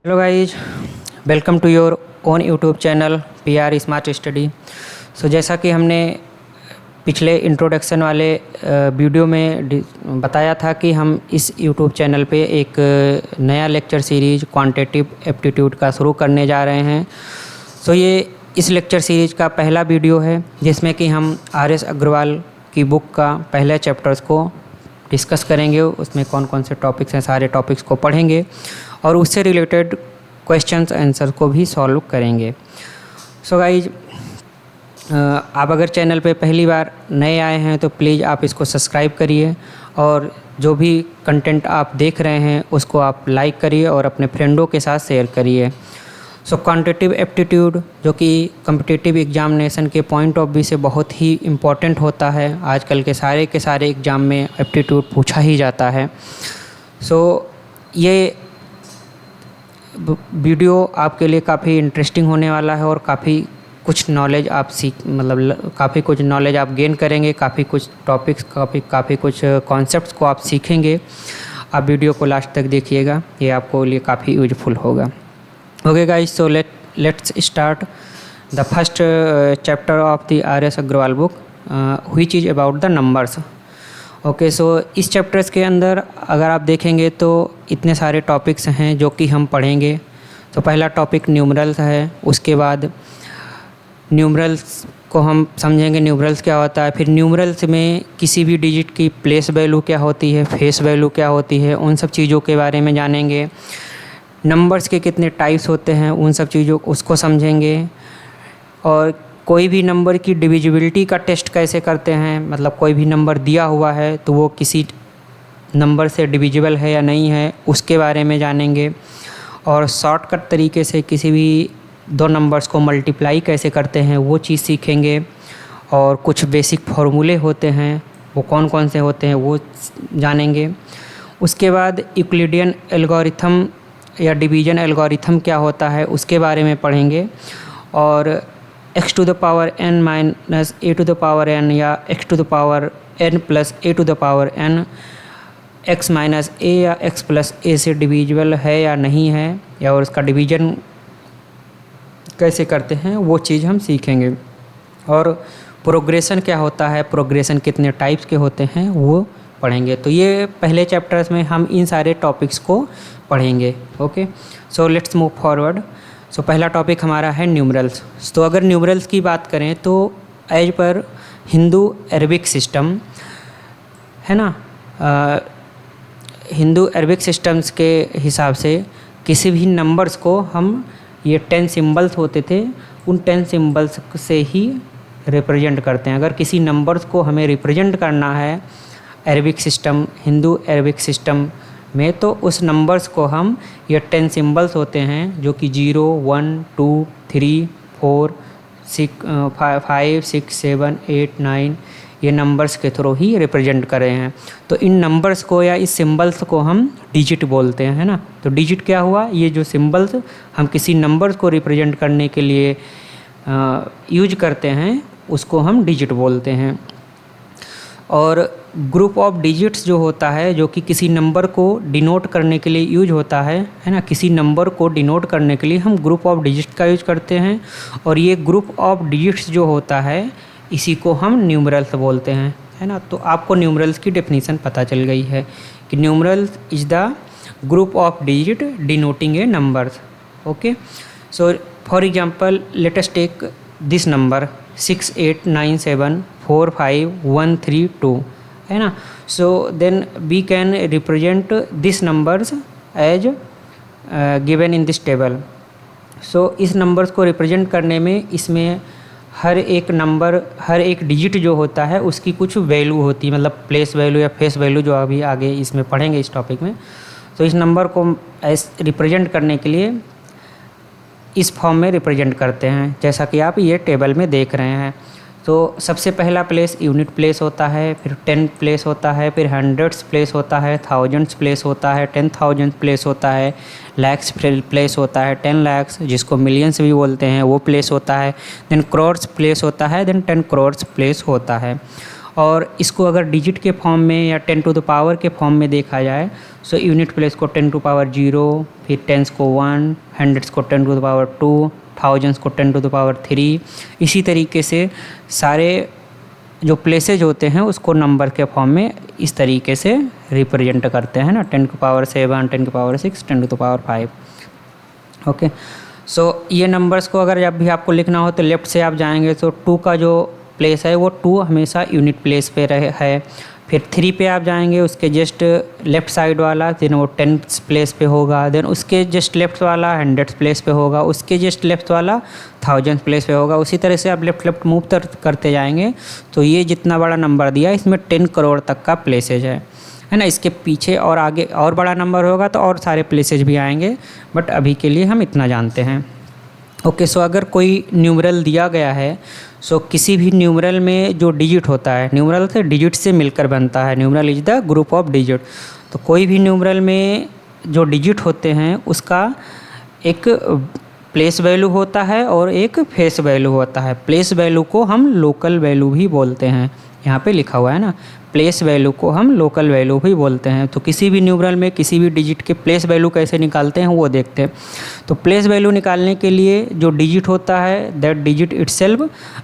Hello guys, welcome to your own YouTube channel PR smart study. जैसा कि हमने पिछले इंट्रोडक्शन वाले वीडियो में बताया था कि हम इस यूट्यूब चैनल पे एक नया लेक्चर सीरीज क्वांटिटेटिव एप्टीट्यूड का शुरू करने जा रहे हैं। ये इस लेक्चर सीरीज का पहला वीडियो है जिसमें कि हम RS अग्रवाल की बुक का पहले चैप्टर्स को डिस्कस करेंगे। उसमें कौन कौन से टॉपिक्स हैं, सारे टॉपिक्स को पढ़ेंगे और उससे रिलेटेड क्वेश्चंस आंसर को भी सॉल्व करेंगे। गाइज, आप अगर चैनल पे पहली बार नए आए हैं तो प्लीज़ आप इसको सब्सक्राइब करिए और जो भी कंटेंट आप देख रहे हैं उसको आप लाइक करिए और अपने फ्रेंडों के साथ शेयर करिए। क्वांटिटेटिव एप्टीट्यूड जो कि कम्पिटिटिव एग्जामिनेशन के पॉइंट ऑफ व्यू से बहुत ही इम्पॉर्टेंट होता है। आजकल के सारे एग्ज़ाम में एप्टीट्यूड पूछा ही जाता है। ये वीडियो आपके लिए काफ़ी इंटरेस्टिंग होने वाला है और काफ़ी कुछ नॉलेज आप काफ़ी कुछ नॉलेज आप गेन करेंगे, काफ़ी कुछ टॉपिक्स काफ़ी कुछ कॉन्सेप्ट्स को आप सीखेंगे। आप वीडियो को लास्ट तक देखिएगा, ये आपको लिए काफ़ी यूजफुल होगा। Okay guys, so let's start the first chapter of the RS Agarwal book which is about the numbers. Okay, इस चैप्टर्स के अंदर अगर आप देखेंगे तो इतने सारे टॉपिक्स हैं जो कि हम पढ़ेंगे। पहला टॉपिक न्यूमरल्स है, उसके बाद न्यूमरल्स को हम समझेंगे न्यूमरल्स क्या होता है, फिर न्यूमरल्स में किसी भी डिजिट की प्लेस वैल्यू क्या होती है, फेस वैल्यू क्या होती है, उन सब चीज़ों के बारे में जानेंगे। नंबर्स के कितने टाइप्स होते हैं उन सब चीज़ों उसको समझेंगे। और कोई भी नंबर की डिविजिबिलिटी का टेस्ट कैसे करते हैं, मतलब कोई भी नंबर दिया हुआ है तो वो किसी नंबर से डिविजिबल है या नहीं है उसके बारे में जानेंगे। और शॉर्टकट तरीके से किसी भी दो नंबर्स को मल्टीप्लाई कैसे करते हैं वो चीज़ सीखेंगे। और कुछ बेसिक फार्मूले होते हैं वो कौन कौन से होते हैं वो जानेंगे। उसके बाद यूक्लिडियन एल्गोरिथम या डिवीजन एल्गोरिथम क्या होता है उसके बारे में पढ़ेंगे। और x to the power n minus a to the power n या x to the power n plus a to the power n x minus a या x प्लस a से डिविजिबल है या नहीं है, या और उसका डिवीजन कैसे करते हैं वो चीज़ हम सीखेंगे। और प्रोग्रेशन क्या होता है, प्रोग्रेशन कितने टाइप्स के होते हैं वो पढ़ेंगे। तो ये पहले चैप्टर्स में हम इन सारे टॉपिक्स को पढ़ेंगे। Okay, so let's move forward. पहला टॉपिक हमारा है न्यूमरल्स। अगर न्यूमरल्स की बात करें तो as per Hindu Arabic system है ना, हिंदू अरबिक सिस्टम्स के हिसाब से किसी भी नंबर्स को हम ये 10 सिंबल्स होते थे उन 10 सिंबल्स से ही रिप्रेजेंट करते हैं। अगर किसी नंबर्स को हमें रिप्रेजेंट करना है Arabic system, Hindu Arabic system में, तो उस नंबर्स को हम ये 10 सिंबल्स होते हैं जो कि 0, 1, 2, 3, 4, 5, 6, 7, 8, 9 ये नंबर्स के थ्रू ही रिप्रेजेंट कर रहे हैं। तो इन नंबर्स को या इस सिंबल्स को हम डिजिट बोलते हैं, है ना। तो डिजिट क्या हुआ, ये जो सिंबल्स हम किसी नंबर्स को रिप्रेजेंट करने के लिए यूज करते हैं उसको हम डिजिट बोलते हैं। और ग्रुप ऑफ डिजिट्स जो होता है जो कि किसी नंबर को डिनोट करने के लिए यूज होता है ना, किसी नंबर को डिनोट करने के लिए हम ग्रुप ऑफ डिजिट का यूज करते हैं। और ये ग्रुप ऑफ डिजिट्स जो होता है इसी को हम न्यूमरल्स बोलते हैं, है ना। तो आपको न्यूमरल्स की डेफिनेशन पता चल गई है कि numerals is the group of digit denoting a numbers. Okay, so for example let us take this number 68974513 है ना। So then we can represent this numbers as given in this table. इस numbers को represent करने में इसमें हर एक number, हर एक digit जो होता है उसकी कुछ वैल्यू होती है, मतलब प्लेस वैल्यू या फेस वैल्यू जो अभी आगे इसमें पढ़ेंगे इस टॉपिक में। इस नंबर को रिप्रेजेंट करने के लिए इस फॉर्म में रिप्रेजेंट करते हैं जैसा कि आप ये टेबल में देख रहे हैं। तो सबसे पहला प्लेस यूनिट प्लेस होता है, फिर 10 प्लेस होता है, फिर हंड्रेड्स प्लेस होता है, थाउजेंड्स प्लेस होता है, 10,000 प्लेस होता है, लैक्स प्लेस होता है, 10 लैक्स जिसको मिलियंस भी बोलते हैं वो प्लेस होता है, देन करोर्स प्लेस होता है, देन 10 करोर्स प्लेस होता है। और इसको अगर डिजिट के फॉर्म में या 10 टू द पावर के फॉर्म में देखा जाए, सो यूनिट प्लेस को 10 टू पावर 0, फिर टेंस को 1, हंड्रेड्स को 10 टू द पावर 2, थाउजेंड्स को 10 टू द पावर 3। इसी तरीके से सारे जो प्लेसेज होते हैं उसको नंबर के फॉर्म में इस तरीके से रिप्रेजेंट करते हैं ना, 10 to power 7, 10 to power 6, 10 to the power 5। Okay, so ये नंबर्स को अगर जब भी आपको लिखना हो तो लेफ़्ट से आप जाएंगे तो 2 का जो प्लेस है वो 2 हमेशा यूनिट प्लेस पे रहे है। फिर 3 पे आप जाएंगे, उसके जस्ट लेफ़्ट साइड वाला देन वो 10th प्लेस पे होगा, देन उसके जस्ट लेफ़्ट वाला 100th प्लेस पे होगा, उसके जस्ट लेफ़्ट वाला 1000th प्लेस पे होगा। उसी तरह से आप लेफ़्ट मूव करते जाएंगे तो ये जितना बड़ा नंबर दिया इसमें 10 करोड़ तक का प्लेसेज है ना। इसके पीछे और आगे और बड़ा नंबर होगा तो और सारे प्लेसेज भी आएंगे, बट अभी के लिए हम इतना जानते हैं। ओके, सो अगर कोई न्यूमरल दिया गया है, सो किसी भी न्यूमरल में जो डिजिट होता है, न्यूमरल से डिजिट से मिलकर बनता है, numeral is the group of digit. तो कोई भी न्यूमरल में जो डिजिट होते हैं उसका एक प्लेस वैल्यू होता है और एक फेस वैल्यू होता है। प्लेस वैल्यू को हम लोकल वैल्यू भी बोलते हैं, यहाँ पे लिखा हुआ है ना, प्लेस वैल्यू को हम लोकल वैल्यू भी बोलते हैं। तो किसी भी न्यूमरल में किसी भी डिजिट के प्लेस वैल्यू कैसे निकालते हैं वो देखते हैं। तो प्लेस वैल्यू निकालने के लिए जो डिजिट होता है that digit itself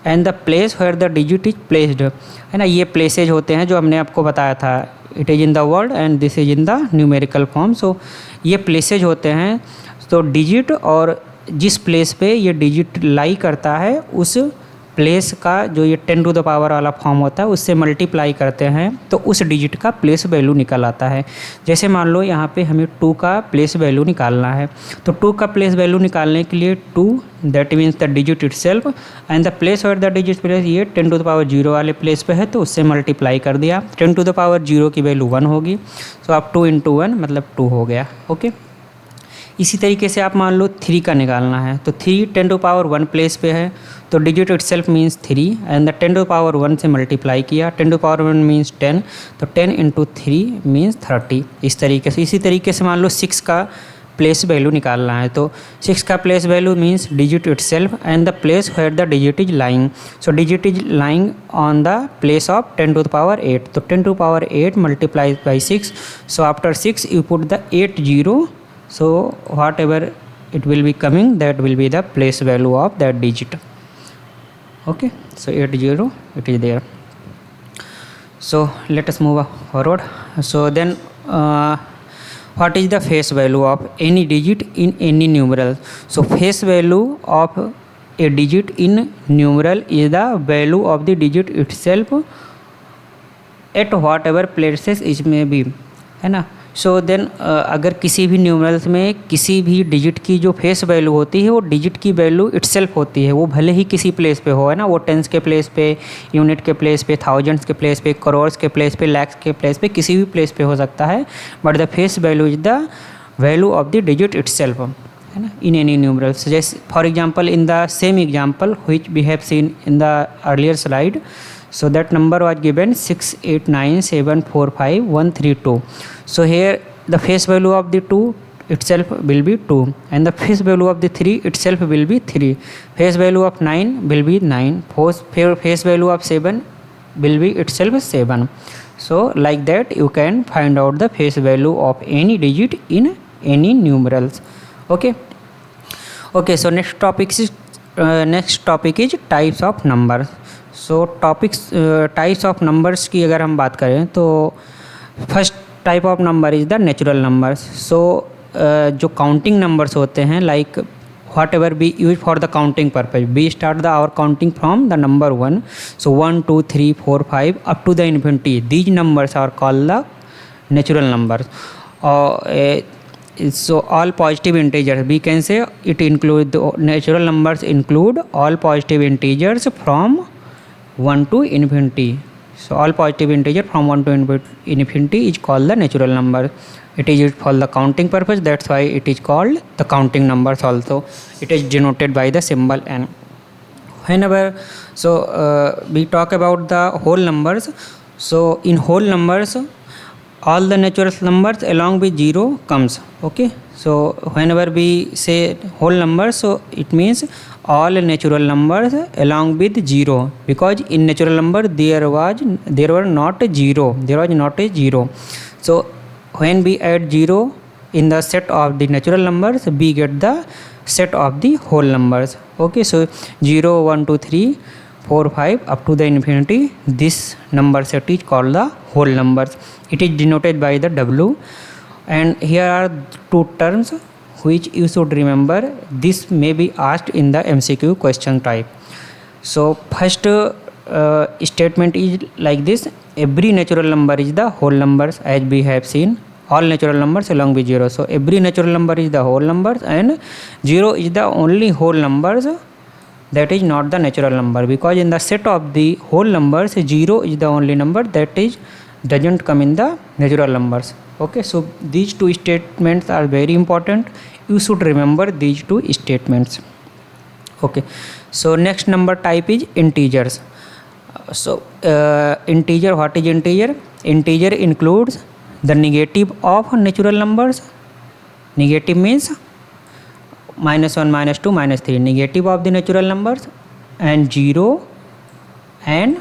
and the place where the digit is placed, है ना, ये प्लेसेज होते हैं जो हमने आपको बताया था, it is in the word and this is in the numerical form. So ये प्लेसेज होते हैं। तो डिजिट और जिस प्लेस पे ये डिजिट लाई करता है उस प्लेस का जो ये 10 टू द पावर वाला फॉर्म होता है उससे मल्टीप्लाई करते हैं तो उस डिजिट का प्लेस वैल्यू निकल आता है। जैसे मान लो यहाँ पे हमें 2 का प्लेस वैल्यू निकालना है, तो 2 का प्लेस वैल्यू निकालने के लिए 2 that means the digit itself and the place और द डिजिट प्लेस ये 10 टू द पावर 0 वाले प्लेस पे है तो उससे मल्टीप्लाई कर दिया। 10 टू द पावर 0 की वैल्यू 1 होगी, तो आप 2 इंटू 1 मतलब 2 हो गया। ओके, इसी तरीके से आप मान लो 3 का निकालना है, तो 3 10 टू पावर 1 प्लेस पे है तो digit itself means 3 and the 10 to power 1 से मल्टीप्लाई किया, 10 टू पावर 1 मीन्स 10, तो 10 इंटू 3 मीन्स 30। इस तरीके से इसी तरीके से मान लो 6 का प्लेस वैल्यू निकालना है, तो 6 का place value means digit itself and the place where the digit is lying, so digit is lying on the place of 10 to the power 8, तो 10 to power 8 multiplies by 6, so after 6 you put the 8 0, so whatever it will be coming that will be the place value of that digit. Okay, so 8 0 it is there. So let us move forward. So then what is the face value of any digit in any numeral? So face value of a digit in numeral is the value of the digit itself at whatever places it may be, है ना। So then अगर किसी भी numerals में किसी भी digit की जो फेस वैल्यू होती है वो डिजिट की वैल्यू इटसेल्फ होती है, वो भले ही किसी प्लेस पे हो, है ना, वो टेंस के प्लेस पे, यूनिट के प्लेस पे, थाउजेंड्स के प्लेस पे, करोर्स के प्लेस पे, लैक्स के प्लेस पे, किसी भी प्लेस पे हो सकता है, but the face value is the value of the digit itself, है ना, इन एनी न्यूमरल्स। जैसे for example in the same example which we have seen in the earlier slide, so that number was given 689745132. So here the face value of the 2 itself will be 2 and the face value of the 3 itself will be 3, face value of 9 will be 9, face value of 7 will be itself 7. So like that you can find out the face value of any digit in any numerals. Okay, so next topic is types of numbers. So types of numbers की अगर हम बात करें तो first type of number is the natural numbers. So जो counting numbers होते हैं like what ever we use for the counting purpose, we start the our counting from the number 1, so 1 2 3 4 5 up to the infinity, these numbers are called the natural numbers. So all positive integers we can say it include the natural numbers include all positive integers from 1 to infinity. So all positive integer from 1 to infinity is called the natural number. It is used for the counting purpose, that's why it is called the counting numbers also. It is denoted by the symbol n. Whenever we talk about the whole numbers, so in whole numbers all the natural numbers along with 0 comes. Okay, so whenever we say whole number, so it means all natural numbers along with 0, because in natural number there was not a 0. So when we add 0 in the set of the natural numbers, we get the set of the whole numbers. Okay, so 0 1 2 3 4 5 up to the infinity, this number set is called the whole numbers. It is denoted by the W. And here are two terms which you should remember. This may be asked in the MCQ question type. So first statement is like this: every natural number is the whole numbers, as we have seen. All natural numbers along with 0. So every natural number is the whole numbers, and 0 is the only whole numbers that is not the natural number, because in the set of the whole numbers 0 is the only number that is doesn't come in the natural numbers. Okay, so these two statements are very important. You should remember these two statements. Okay, so next number type is integers. So integer, what is integer? Integer includes the negative of natural numbers. Negative means -1 -2 -3, negative of the natural numbers, and 0 and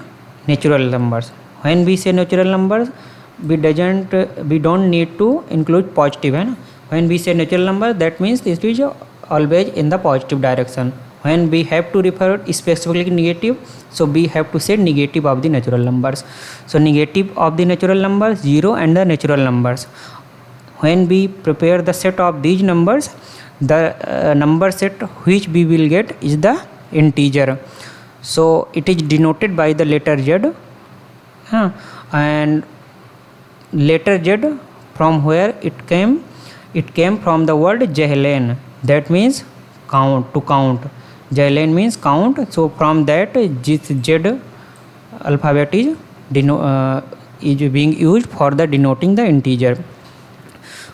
natural numbers. When we say natural numbers, we don't need to include positive. When we say natural number, that means this is always in the positive direction. When we have to refer specifically negative, so we have to say negative of the natural numbers. So negative of the natural numbers, 0 and the natural numbers. When we prepare the set of these numbers, the number set which we will get is the integer. So it is denoted by the letter Z. And letter Z, from where it came? It came from the word Jahlen, that means count, to count. Jahlen means count. So from that this Z alphabet is being used for the denoting the integer.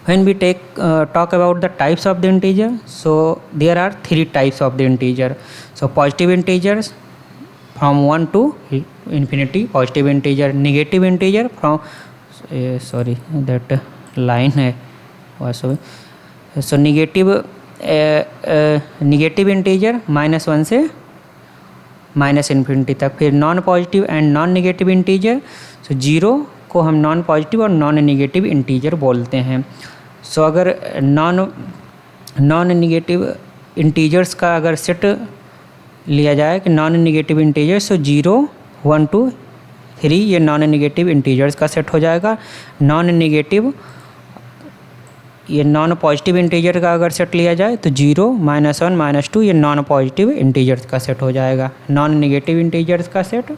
When we talk about the types of the integer, so there are three types of the integer. So positive integers from 1 to infinity, positive integer. Negative integer from sorry, that line है so negative integer -1 से -infinity तक. फिर non positive and non negative integer. So 0 को हम non positive और non negative integer बोलते हैं. सो अगर नॉन नेगेटिव इंटीजर्स का अगर सेट लिया जाए कि नॉन नेगेटिव इंटीजर्स, सो 0 1 2 3 ये नॉन नेगेटिव इंटीजर्स का सेट हो जाएगा. नॉन नेगेटिव ये नॉन पॉजिटिव इंटीजर का अगर सेट लिया जाए तो 0 -1 -2 ये नॉन पॉजिटिव इंटीजर्स का सेट हो जाएगा. नॉन नेगेटिव इंटीजर्स का सेट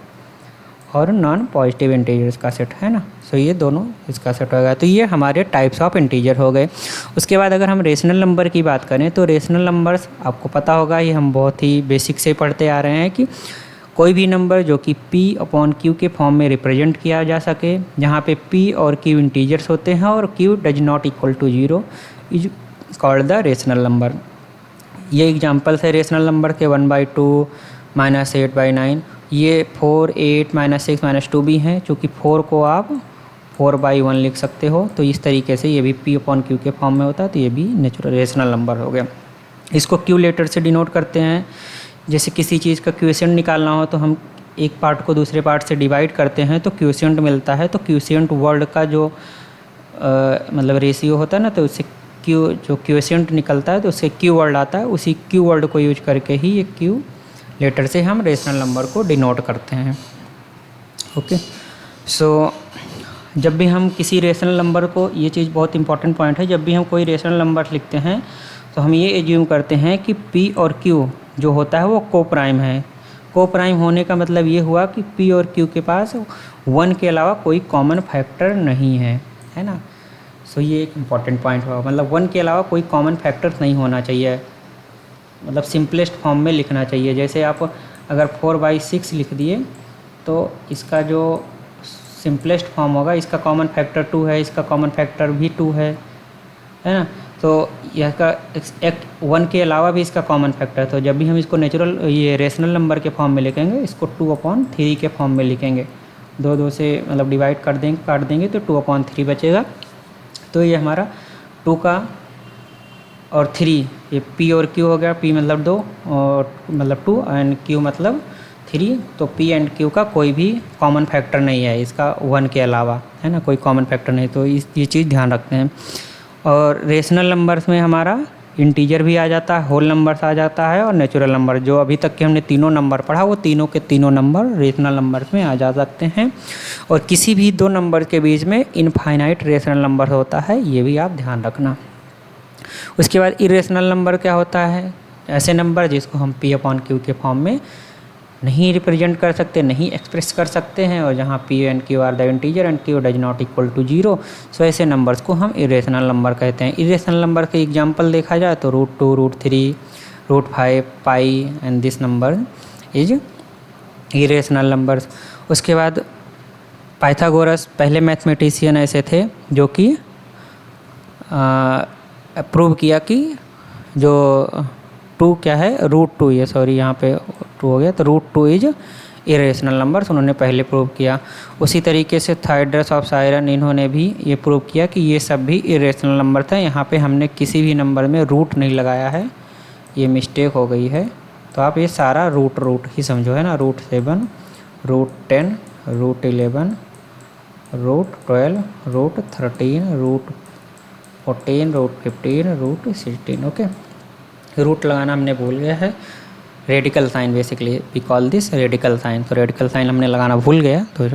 और नॉन पॉजिटिव इंटीजर्स का सेट है ना. सो ये दोनों इसका सेट होगा. तो ये हमारे टाइप्स ऑफ इंटीजर हो गए. उसके बाद अगर हम रेशनल नंबर की बात करें तो रेशनल नंबर्स आपको पता होगा, ये हम बहुत ही बेसिक से पढ़ते आ रहे हैं कि कोई भी नंबर जो कि P/Q के फॉर्म में रिप्रेजेंट किया जा सके, जहाँ पे P और Q इंटीजर्स होते हैं और Q does not equal to 0 is called the rational number. ये एग्जांपल्स है रेशनल नंबर के 1/2 -8/9. ये 4 8 -6 -2 भी हैं, चूँकि 4 को आप 4/1 लिख सकते हो. तो इस तरीके से ये भी P/Q के फॉर्म में होता है, तो ये भी नेचुरल रेशनल नंबर हो गया. इसको Q लेटर से डिनोट करते हैं. जैसे किसी चीज़ का क्वोशिएंट निकालना हो तो हम एक पार्ट को दूसरे पार्ट से डिवाइड करते हैं तो क्वोशिएंट मिलता है. तो क्वोशिएंट वर्ड का जो मतलब रेशियो होता है ना, तो उससे जो क्वोशिएंट निकलता है तो उससे Q वर्ड आता है. उसी Q वर्ड को यूज करके ही ये Q लेटर से हम रेशनल नंबर को डिनोट करते हैं. ओके, सो जब भी हम किसी रेशनल नंबर को, ये चीज़ बहुत इंपॉर्टेंट पॉइंट है, जब भी हम कोई रेशनल नंबर लिखते हैं तो हम ये एज्यूम करते हैं कि P और Q जो होता है वो कोप्राइम है. कोप्राइम होने का मतलब ये हुआ कि P और Q के पास 1 के अलावा कोई कॉमन फैक्टर नहीं है, है ना. सो ये एक इम्पॉर्टेंट पॉइंट हुआ, मतलब 1 के अलावा कोई कॉमन फैक्टर नहीं होना चाहिए, मतलब सिंपलेस्ट फॉर्म में लिखना चाहिए. जैसे आप अगर 4/6 लिख दिए तो इसका जो सिंपलेस्ट फॉर्म होगा, इसका कॉमन फैक्टर 2 है, इसका कॉमन फैक्टर भी 2 है ना. तो यह का 1 के अलावा भी इसका कॉमन फैक्टर. तो जब भी हम इसको नेचुरल ये रेशनल नंबर के फॉर्म में लिखेंगे, इसको 2/3 के फॉर्म में लिखेंगे. दो दो से मतलब डिवाइड काट देंगे तो 2/3 बचेगा। तो ये हमारा 2 का और 3, ये P और Q हो गया। P मतलब 2 और मतलब 2 एंड Q मतलब 3। तो P एंड Q का कोई भी कॉमन फैक्टर नहीं है इसका 1 के अलावा, है ना, कोई कॉमन फैक्टर नहीं। तो ये चीज़ ध्यान रखते हैं। और रेशनल नंबर्स में हमारा इंटीजर भी आ जाता है, होल नंबर्स आ जाता है और नेचुरल नंबर। जो अभी तक के हमने तीनों नंबर पढ़ा वो तीनों के तीनों नंबर रेशनल नंबर्स में आ जा सकते हैं। और किसी भी दो नंबर के बीच में इनफाइनाइट रेशनल नंबर होता है, ये भी आप ध्यान रखना। उसके बाद इरेशनल नंबर क्या होता है? ऐसे नंबर जिसको हम P/Q के फॉर्म में नहीं रिप्रेजेंट कर सकते, नहीं एक्सप्रेस कर सकते हैं, और जहाँ P and Q are the integer and Q does not equal to 0, so ऐसे नंबर्स को हम इरेशनल नंबर कहते हैं। इरेशनल नंबर के एग्जांपल देखा जाए तो √2, √3, √5, pi and this number is irrational numbers. उसके बाद पाइथागोरस पहले मैथमेटिशियन ऐसे थे जो कि प्रूव किया कि जो 2 क्या है, √2, ये सॉरी यहाँ पे 2 हो गया, तो √2 इज इरेशनल नंबर्स उन्होंने पहले प्रूव किया। उसी तरीके से थायड्रस ऑफ सायरन इन्होंने भी ये प्रूव किया कि ये सब भी इरेशनल नंबर था। यहाँ पे हमने किसी भी नंबर में रूट नहीं लगाया है, ये मिस्टेक हो गई है। तो आप ये सारा रूट ही समझो, है ना। √7, √10, √11, √12, √13, √14, √15, √16, ओके। रूट लगाना हमने भूल गया है। Radical sign basically we call this radical sign, तो रेडिकल साइन हमने लगाना भूल गया। तो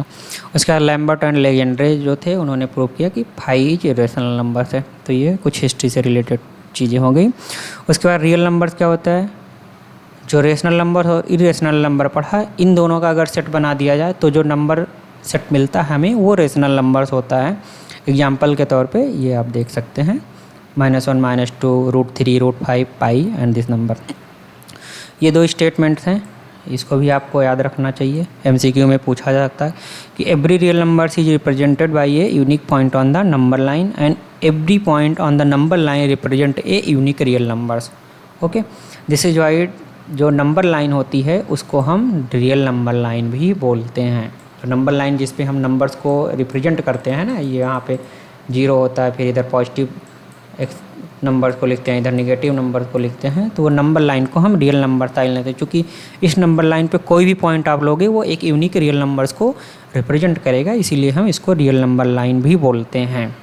उसके बाद लैम्बर्ट एंड लेजेंड्रे जो थे उन्होंने प्रूव किया कि 5 इरेशनल नंबर्स है। तो ये कुछ हिस्ट्री से रिलेटेड चीज़ें हो गई। उसके बाद रियल नंबर्स क्या होता है? जो रेशनल नंबर और इरेशनल नंबर पढ़ा, इन दोनों का अगर सेट बना दिया जाए तो जो नंबर सेट मिलता है हमें वो रेशनल नंबर्स होता है। एग्जाम्पल के तौर पे ये आप देख सकते हैं, -1, -2, √3, √5, पाई एंड दिस नंबर। ये दो स्टेटमेंट्स हैं, इसको भी आपको याद रखना चाहिए। MCQ में पूछा जा सकता है कि every real number is represented by a unique point on the number line and every point on the number line represent a unique real numbers, okay. This is why जो नंबर लाइन होती है उसको हम real number line भी बोलते हैं। तो number line जिस पे हम नंबर्स को रिप्रेजेंट करते हैं ना, ये यहाँ पे 0 होता है, फिर इधर पॉजिटिव नंबर्स को लिखते हैं, इधर नेगेटिव नंबर्स को लिखते हैं, तो वो नंबर लाइन को हम रियल नंबर लाइन लेते हैं। क्योंकि इस नंबर लाइन पे कोई भी पॉइंट आप लोगे वो एक यूनिक रियल नंबर्स को रिप्रेजेंट करेगा, इसीलिए हम इसको रियल नंबर लाइन भी बोलते हैं।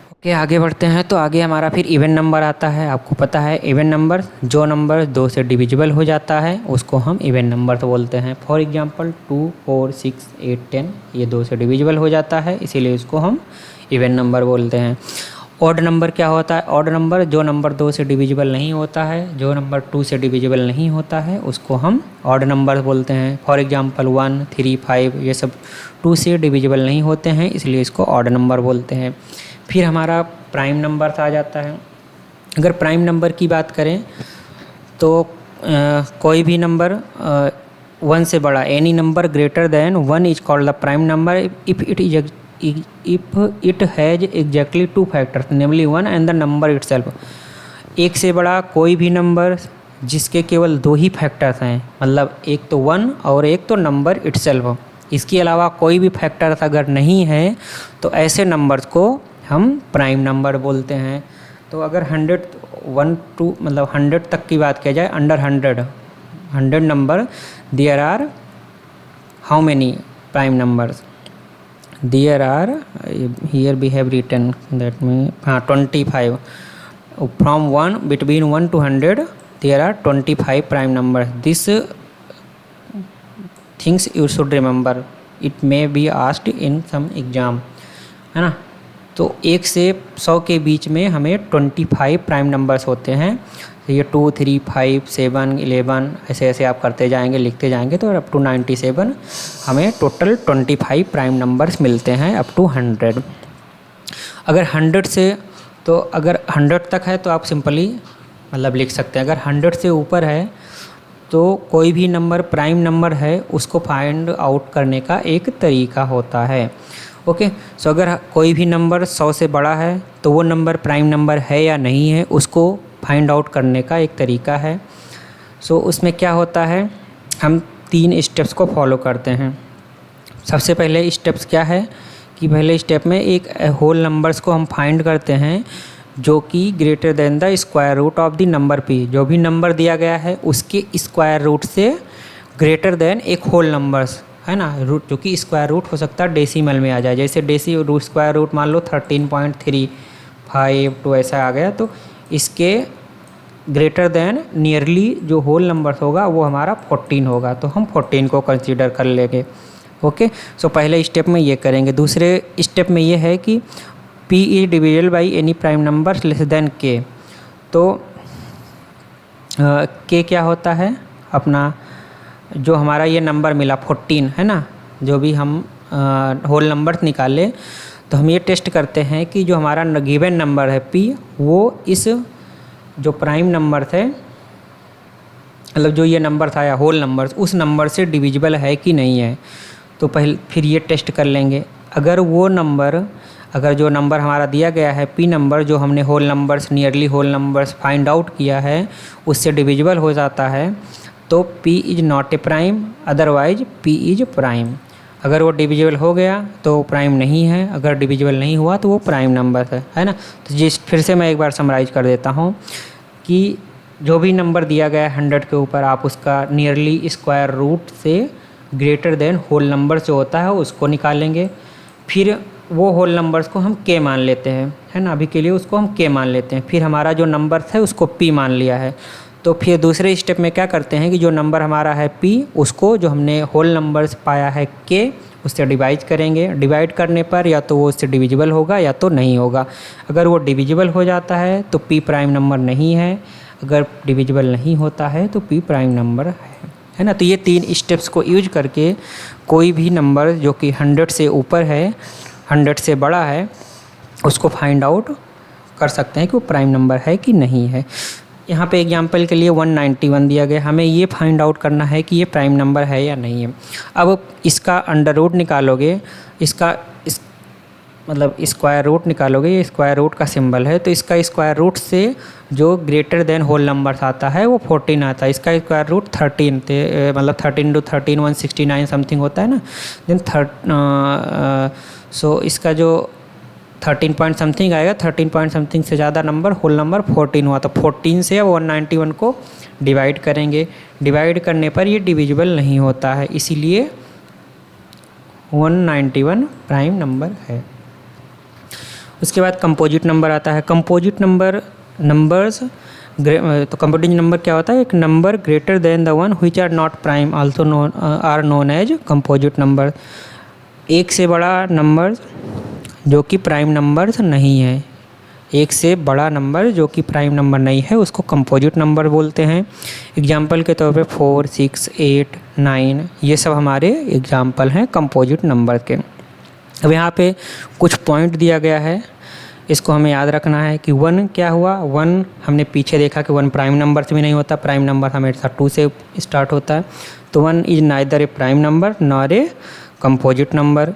ओके, आगे बढ़ते हैं। तो आगे हमारा फिर इवन नंबर आता है। आपको पता है इवन नंबर, जो नंबर 2 से डिविजिबल हो जाता है उसको हम इवन नंबर बोलते हैं। फॉर एग्जांपल 2, 4, 6, 8, 10 ये 2 से डिविजिबल हो जाता है, इसीलिए इसको हम इवन नंबर बोलते हैं। ऑड नंबर क्या होता है? ऑड नंबर जो नंबर 2 से डिविजिबल नहीं होता है, जो नंबर 2 से डिविजिबल नहीं होता है उसको हम ऑड नंबर बोलते हैं। फॉर एग्जांपल 1, 3, 5 ये सब 2 से डिविजिबल नहीं होते हैं, इसलिए इसको ऑड नंबर बोलते हैं। फिर हमारा प्राइम नंबर आ जाता है। अगर प्राइम नंबर की बात करें तो कोई भी नंबर 1 से बड़ा, any number greater then 1 is called the prime number if it has exactly 2 factors namely 1 and the number itself. एक से बड़ा कोई भी नंबर जिसके केवल 2 ही फैक्टर्स हैं, मतलब एक तो 1 और एक तो नंबर इटसेल्फ, इसके अलावा कोई भी फैक्टर्स अगर नहीं है तो ऐसे नंबर्स को हम प्राइम नंबर बोलते हैं। तो अगर 100 तक की बात किया जाए, under 100 number, there are how many prime numbers? There are, here we have written that mean 25। From 1 between 1 to 100 there are 25 prime numbers. This things you should remember, it may be asked in some exam, है ना। तो 1 से 100 के बीच में हमें 25 prime numbers होते हैं। तो ये 2, 3, 5, 7, 11 ऐसे ऐसे आप करते जाएंगे, लिखते जाएंगे, तो अप टू 97 हमें टोटल 25 प्राइम नंबर्स मिलते हैं अप टू 100। अगर 100 से, तो अगर 100 तक है तो आप सिंपली मतलब लिख सकते हैं। अगर 100 से ऊपर है तो कोई भी नंबर प्राइम नंबर है उसको फाइंड आउट करने का एक तरीका होता है, ओके। सो अगर कोई भी नंबर 100 से बड़ा है तो वो नंबर प्राइम नंबर है या नहीं है उसको फाइंड आउट करने का एक तरीका है। सो उसमें क्या होता है, हम 3 स्टेप्स को फॉलो करते हैं। सबसे पहले स्टेप्स क्या है कि पहले स्टेप में एक होल नंबर्स को हम फाइंड करते हैं जो कि greater than the square root of the number P. जो भी नंबर दिया गया है उसके स्क्वायर रूट से ग्रेटर देन एक होल नंबर्स है ना, रूट जो कि स्क्वायर रूट हो सकता है डेसिमल में आ जाए, जैसे रूट स्क्वायर रूट मान लो 13.35 तो ऐसा आ गया, तो इसके ग्रेटर देन नियरली जो होल नंबर्स होगा वो हमारा 14 होगा, तो हम 14 को कंसीडर कर लेंगे। ओके, सो पहले स्टेप में ये करेंगे। दूसरे स्टेप में ये है कि P is divisible by any prime number less than K। तो K क्या होता है, अपना जो हमारा ये नंबर मिला 14 है ना, जो भी हम होल नंबर निकाले, तो हम ये टेस्ट करते हैं कि जो हमारा गिवन नंबर है P वो इस जो प्राइम नंबर थे, मतलब जो ये नंबर था या होल नंबर, उस नंबर से डिविजिबल है कि नहीं है। तो फिर ये टेस्ट कर लेंगे। अगर जो नंबर हमारा दिया गया है P नंबर, जो हमने whole numbers nearly whole numbers find out किया है, उससे डिविजिबल हो जाता है तो P is not a prime, otherwise P is prime. अगर वो डिविजिबल हो गया तो प्राइम नहीं है, अगर डिविजिबल नहीं हुआ तो वो प्राइम नंबर है ना। तो फिर से मैं एक बार समराइज कर देता हूँ कि जो भी नंबर दिया गया है 100 के ऊपर, आप उसका नियरली स्क्वायर रूट से ग्रेटर देन होल नंबर जो होता है उसको निकालेंगे। फिर वो होल नंबर्स को हम K मान लेते हैं, है ना, अभी के लिए उसको हम K मान लेते हैं। फिर हमारा जो नंबर था उसको P मान लिया है। तो फिर दूसरे स्टेप में क्या करते हैं कि जो नंबर हमारा है P, उसको जो हमने होल नंबर्स पाया है K, उससे डिवाइड करेंगे। डिवाइड करने पर या तो वो उससे डिविजिबल होगा या तो नहीं होगा। अगर वो डिविजिबल हो जाता है तो P प्राइम नंबर नहीं है, अगर डिविजिबल नहीं होता है तो P प्राइम नंबर है ना। तो ये 3 स्टेप्स को यूज करके कोई भी नंबर जो कि 100 से ऊपर है, 100 से बड़ा है, उसको फाइंड आउट कर सकते हैं कि वो प्राइम नंबर है कि नहीं है। यहाँ पे एग्जांपल के लिए 191 दिया गया, हमें ये फाइंड आउट करना है कि ये प्राइम नंबर है या नहीं है। अब इसका अंडर रूट निकालोगे, मतलब स्क्वायर रूट निकालोगे, ये स्क्वायर रूट का सिंबल है, तो इसका स्क्वायर रूट से जो ग्रेटर देन होल नंबर आता है वो 14 आता है। इसका स्क्वायर रूट 13 मतलब 13 to 13 169 समथिंग होता है ना। देन सो इसका जो 13 पॉइंट समथिंग आएगा, 13 पॉइंट समथिंग से ज़्यादा नंबर होल नंबर 14 हुआ, तो 14 से 191 को डिवाइड करेंगे। डिवाइड करने पर ये डिविजिबल नहीं होता है, इसीलिए 191 प्राइम नंबर है। उसके बाद कंपोजिट नंबर आता है। कंपोजिट नंबर्स तो कंपोजिट नंबर क्या होता है, एक number greater than the one which are not prime also known as composite number. एक से बड़ा नंबर जो कि प्राइम नंबर नहीं है, एक से बड़ा नंबर जो कि प्राइम नंबर नहीं है उसको कंपोजिट नंबर बोलते हैं। एग्जाम्पल के तौर पे 4, 6, 8, 9 ये सब हमारे एग्जाम्पल हैं कंपोजिट नंबर के। अब यहाँ पे कुछ पॉइंट दिया गया है, इसको हमें याद रखना है कि 1 क्या हुआ। 1 हमने पीछे देखा कि 1 प्राइम नंबर से भी नहीं होता, प्राइम नंबर हमेशा 2 से स्टार्ट होता है। तो 1 is neither A prime number nor a composite number.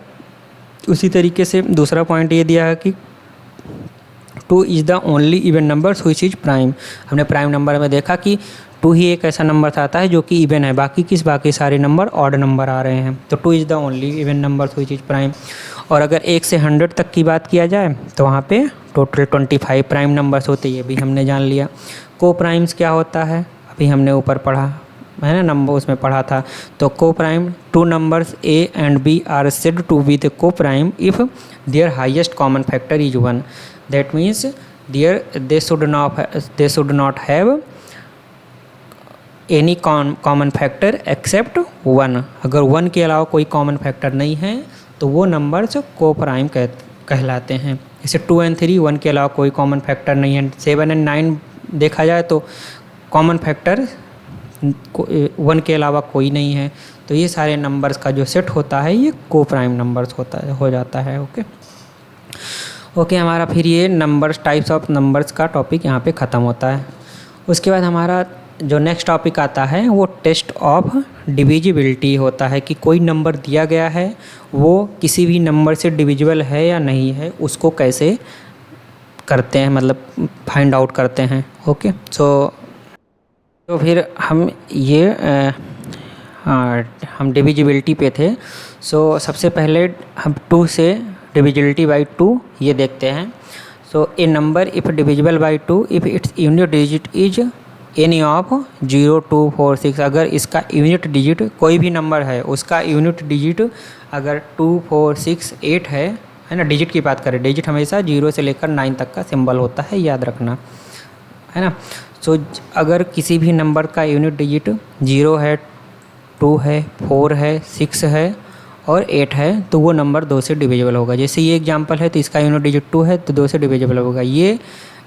उसी तरीके से दूसरा पॉइंट ये दिया है कि 2 is the only even number which is prime. हमने प्राइम नंबर में देखा कि 2 ही एक ऐसा नंबर आता है जो कि इवन है, बाकी सारे नंबर ऑड नंबर आ रहे हैं। तो 2 is the only even number which is prime. और अगर 1 से 100 तक की बात किया जाए तो वहाँ पे टोटल 25 प्राइम नंबर्स होते हैं, ये भी हमने जान लिया। को प्राइम्स क्या होता है अभी हमने ऊपर पढ़ा है ना, नंबर उसमें पढ़ा था। तो coprime 2 numbers A and B are said to be the coprime if their highest common factor is 1। That means they should not have any common factor except 1। अगर 1 के अलावा कोई कॉमन फैक्टर नहीं है तो वो numbers को prime कहलाते हैं। जैसे 2 and 3 1 के अलावा कोई कॉमन फैक्टर नहीं है। 7 and 9 देखा जाए तो कॉमन फैक्टर 1 के अलावा कोई नहीं है। तो ये सारे नंबर्स का जो सेट होता है ये को प्राइम नंबर्स हो जाता है। ओके, हमारा फिर ये नंबर्स टाइप्स ऑफ नंबर्स का टॉपिक यहाँ पे ख़त्म होता है। उसके बाद हमारा जो नेक्स्ट टॉपिक आता है वो टेस्ट ऑफ डिविजिबिलिटी होता है कि कोई नंबर दिया गया है वो किसी भी नंबर से डिविजिबल है या नहीं है, उसको कैसे करते हैं, मतलब फाइंड आउट करते हैं। ओके, तो फिर हम ये हम डिविजिबिलिटी पे थे। सो सबसे पहले हम 2 से डिविजिबिलिटी बाई 2 ये देखते हैं। So a number if divisible by 2 if its unit digit is any of 0, 2, 4, 6। अगर इसका यूनिट डिजिट कोई भी नंबर है उसका यूनिट डिजिट अगर 2, 4, 6, 8 है ना। डिजिट की बात करें, डिजिट हमेशा 0 से लेकर 9 तक का सिंबल होता है, याद रखना है ना। सो अगर किसी भी नंबर का यूनिट डिजिट 0 है, 2 है, 4 है, 6 है और 8 है तो वो नंबर 2 से डिविजिबल होगा। जैसे ये एग्जांपल है तो इसका यूनिट डिजिट 2 है तो 2 से डिविजिबल होगा। ये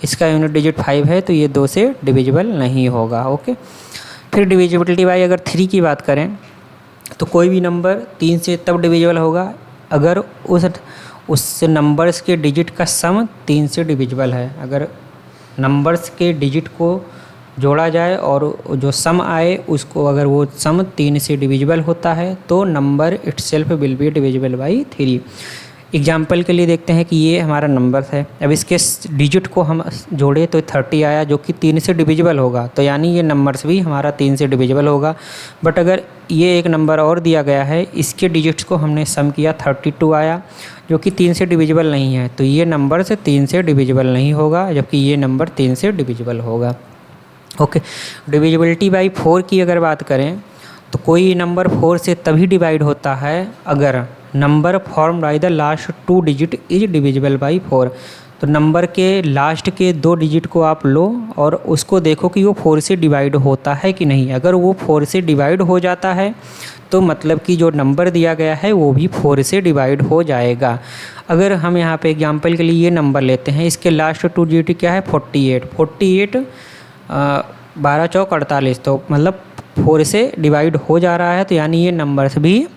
इसका यूनिट डिजिट 5 है तो ये 2 से डिविजिबल नहीं होगा। ओके, फिर डिविजिबिलिटी बाई अगर 3 की बात करें तो कोई भी नंबर 3 से तब डिविजिबल होगा अगर उस नंबर्स के डिजिट का सम 3 से डिविजिबल है। अगर नंबर्स के डिजिट को जोड़ा जाए और जो सम आए उसको अगर वो सम 3 से डिविजिबल होता है तो number itself will be divisible by 3। Example के लिए देखते हैं कि ये हमारा नंबर है। अब इसके डिजिट को हम जोड़े तो 30 आया जो कि 3 से डिविजिबल होगा, तो यानी ये नंबर्स भी हमारा 3 से डिविजिबल होगा। बट अगर ये एक नंबर और दिया गया है, इसके डिजिट्स को हमने सम किया 32 आया जो कि 3 से डिविजिबल नहीं है, तो ये नंबर से 3 से डिविजिबल नहीं होगा, जबकि ये नंबर 3 से डिविजिबल होगा। ओके, डिविजिबिलिटी बाई 4 की अगर बात करें तो कोई नंबर 4 से तभी डिवाइड होता है अगर number form by the last 2 digit is divisible by 4। तो नंबर के लास्ट के 2 डिजिट को आप लो और उसको देखो कि वो 4 से डिवाइड होता है कि नहीं। अगर वो 4 से डिवाइड हो जाता है तो मतलब कि जो नंबर दिया गया है वो भी 4 से डिवाइड हो जाएगा। अगर हम यहाँ पे एग्जांपल के लिए ये नंबर लेते हैं, इसके लास्ट 2 डिजिट क्या है 48 12 चौक 48, तो मतलब 4 से डिवाइड हो जा रहा है, तो यानी ये नंबर्स भी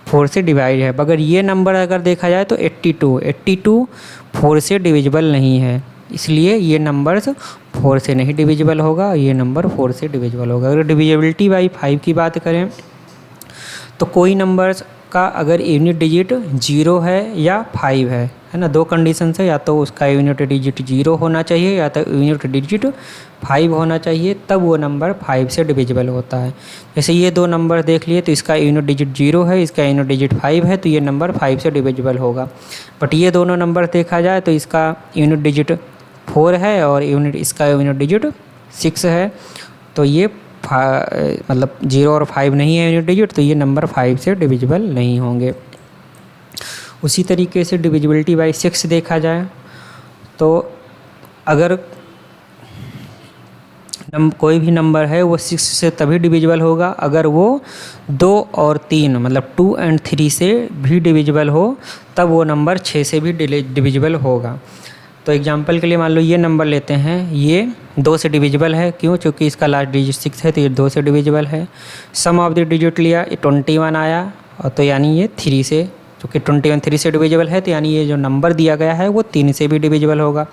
4 से डिवाइड है। अगर ये नंबर अगर देखा जाए तो 82 4 से डिविजिबल नहीं है, इसलिए ये नंबर्स 4 से नहीं डिविजिबल होगा, ये नंबर 4 से डिविजिबल होगा। अगर डिविजिबिलिटी बाई 5 की बात करें तो कोई नंबर्स का अगर यूनिट डिजिट 0 है या 5 है ना, 2 कंडीशन है, या तो उसका यूनिट डिजिट 0 होना चाहिए या तो यूनिट डिजिट 5 होना चाहिए, तब वो नंबर 5 से डिविजिबल होता है। जैसे ये 2 नंबर देख लिए तो इसका यूनिट डिजिट 0 है, इसका यूनिट डिजिट 5 है, तो ये नंबर 5 से डिविजिबल होगा। बट ये दोनों नंबर देखा जाए तो इसका यूनिट डिजिट 4 है और इसका यूनिट डिजिट 6 है, तो ये मतलब 0 और 5 नहीं है यूनिट डिजिट, तो ये नंबर 5 से डिविजिबल नहीं होंगे। उसी तरीके से डिविजिबिलिटी बाई 6 देखा जाए तो अगर कोई भी नंबर है वो 6 से तभी डिविजिबल होगा अगर वो 2 और 3 मतलब 2 और 3 से भी डिविजिबल हो, तब वो नंबर 6 से भी डिविजिबल होगा। तो एग्जांपल के लिए मान लो ये नंबर लेते हैं, ये 2 से डिविजिबल है, क्यों? क्योंकि इसका लास्ट डिजिट 6 है तो ये 2 से डिविजिबल है। सम ऑफ द डिजिट लिया 21 आया, और तो यानी ये 3 से, क्योंकि 21 3 से डिविजिबल है तो यानी ये जो नंबर दिया गया है वो 3 से भी डिविजिबल होगा।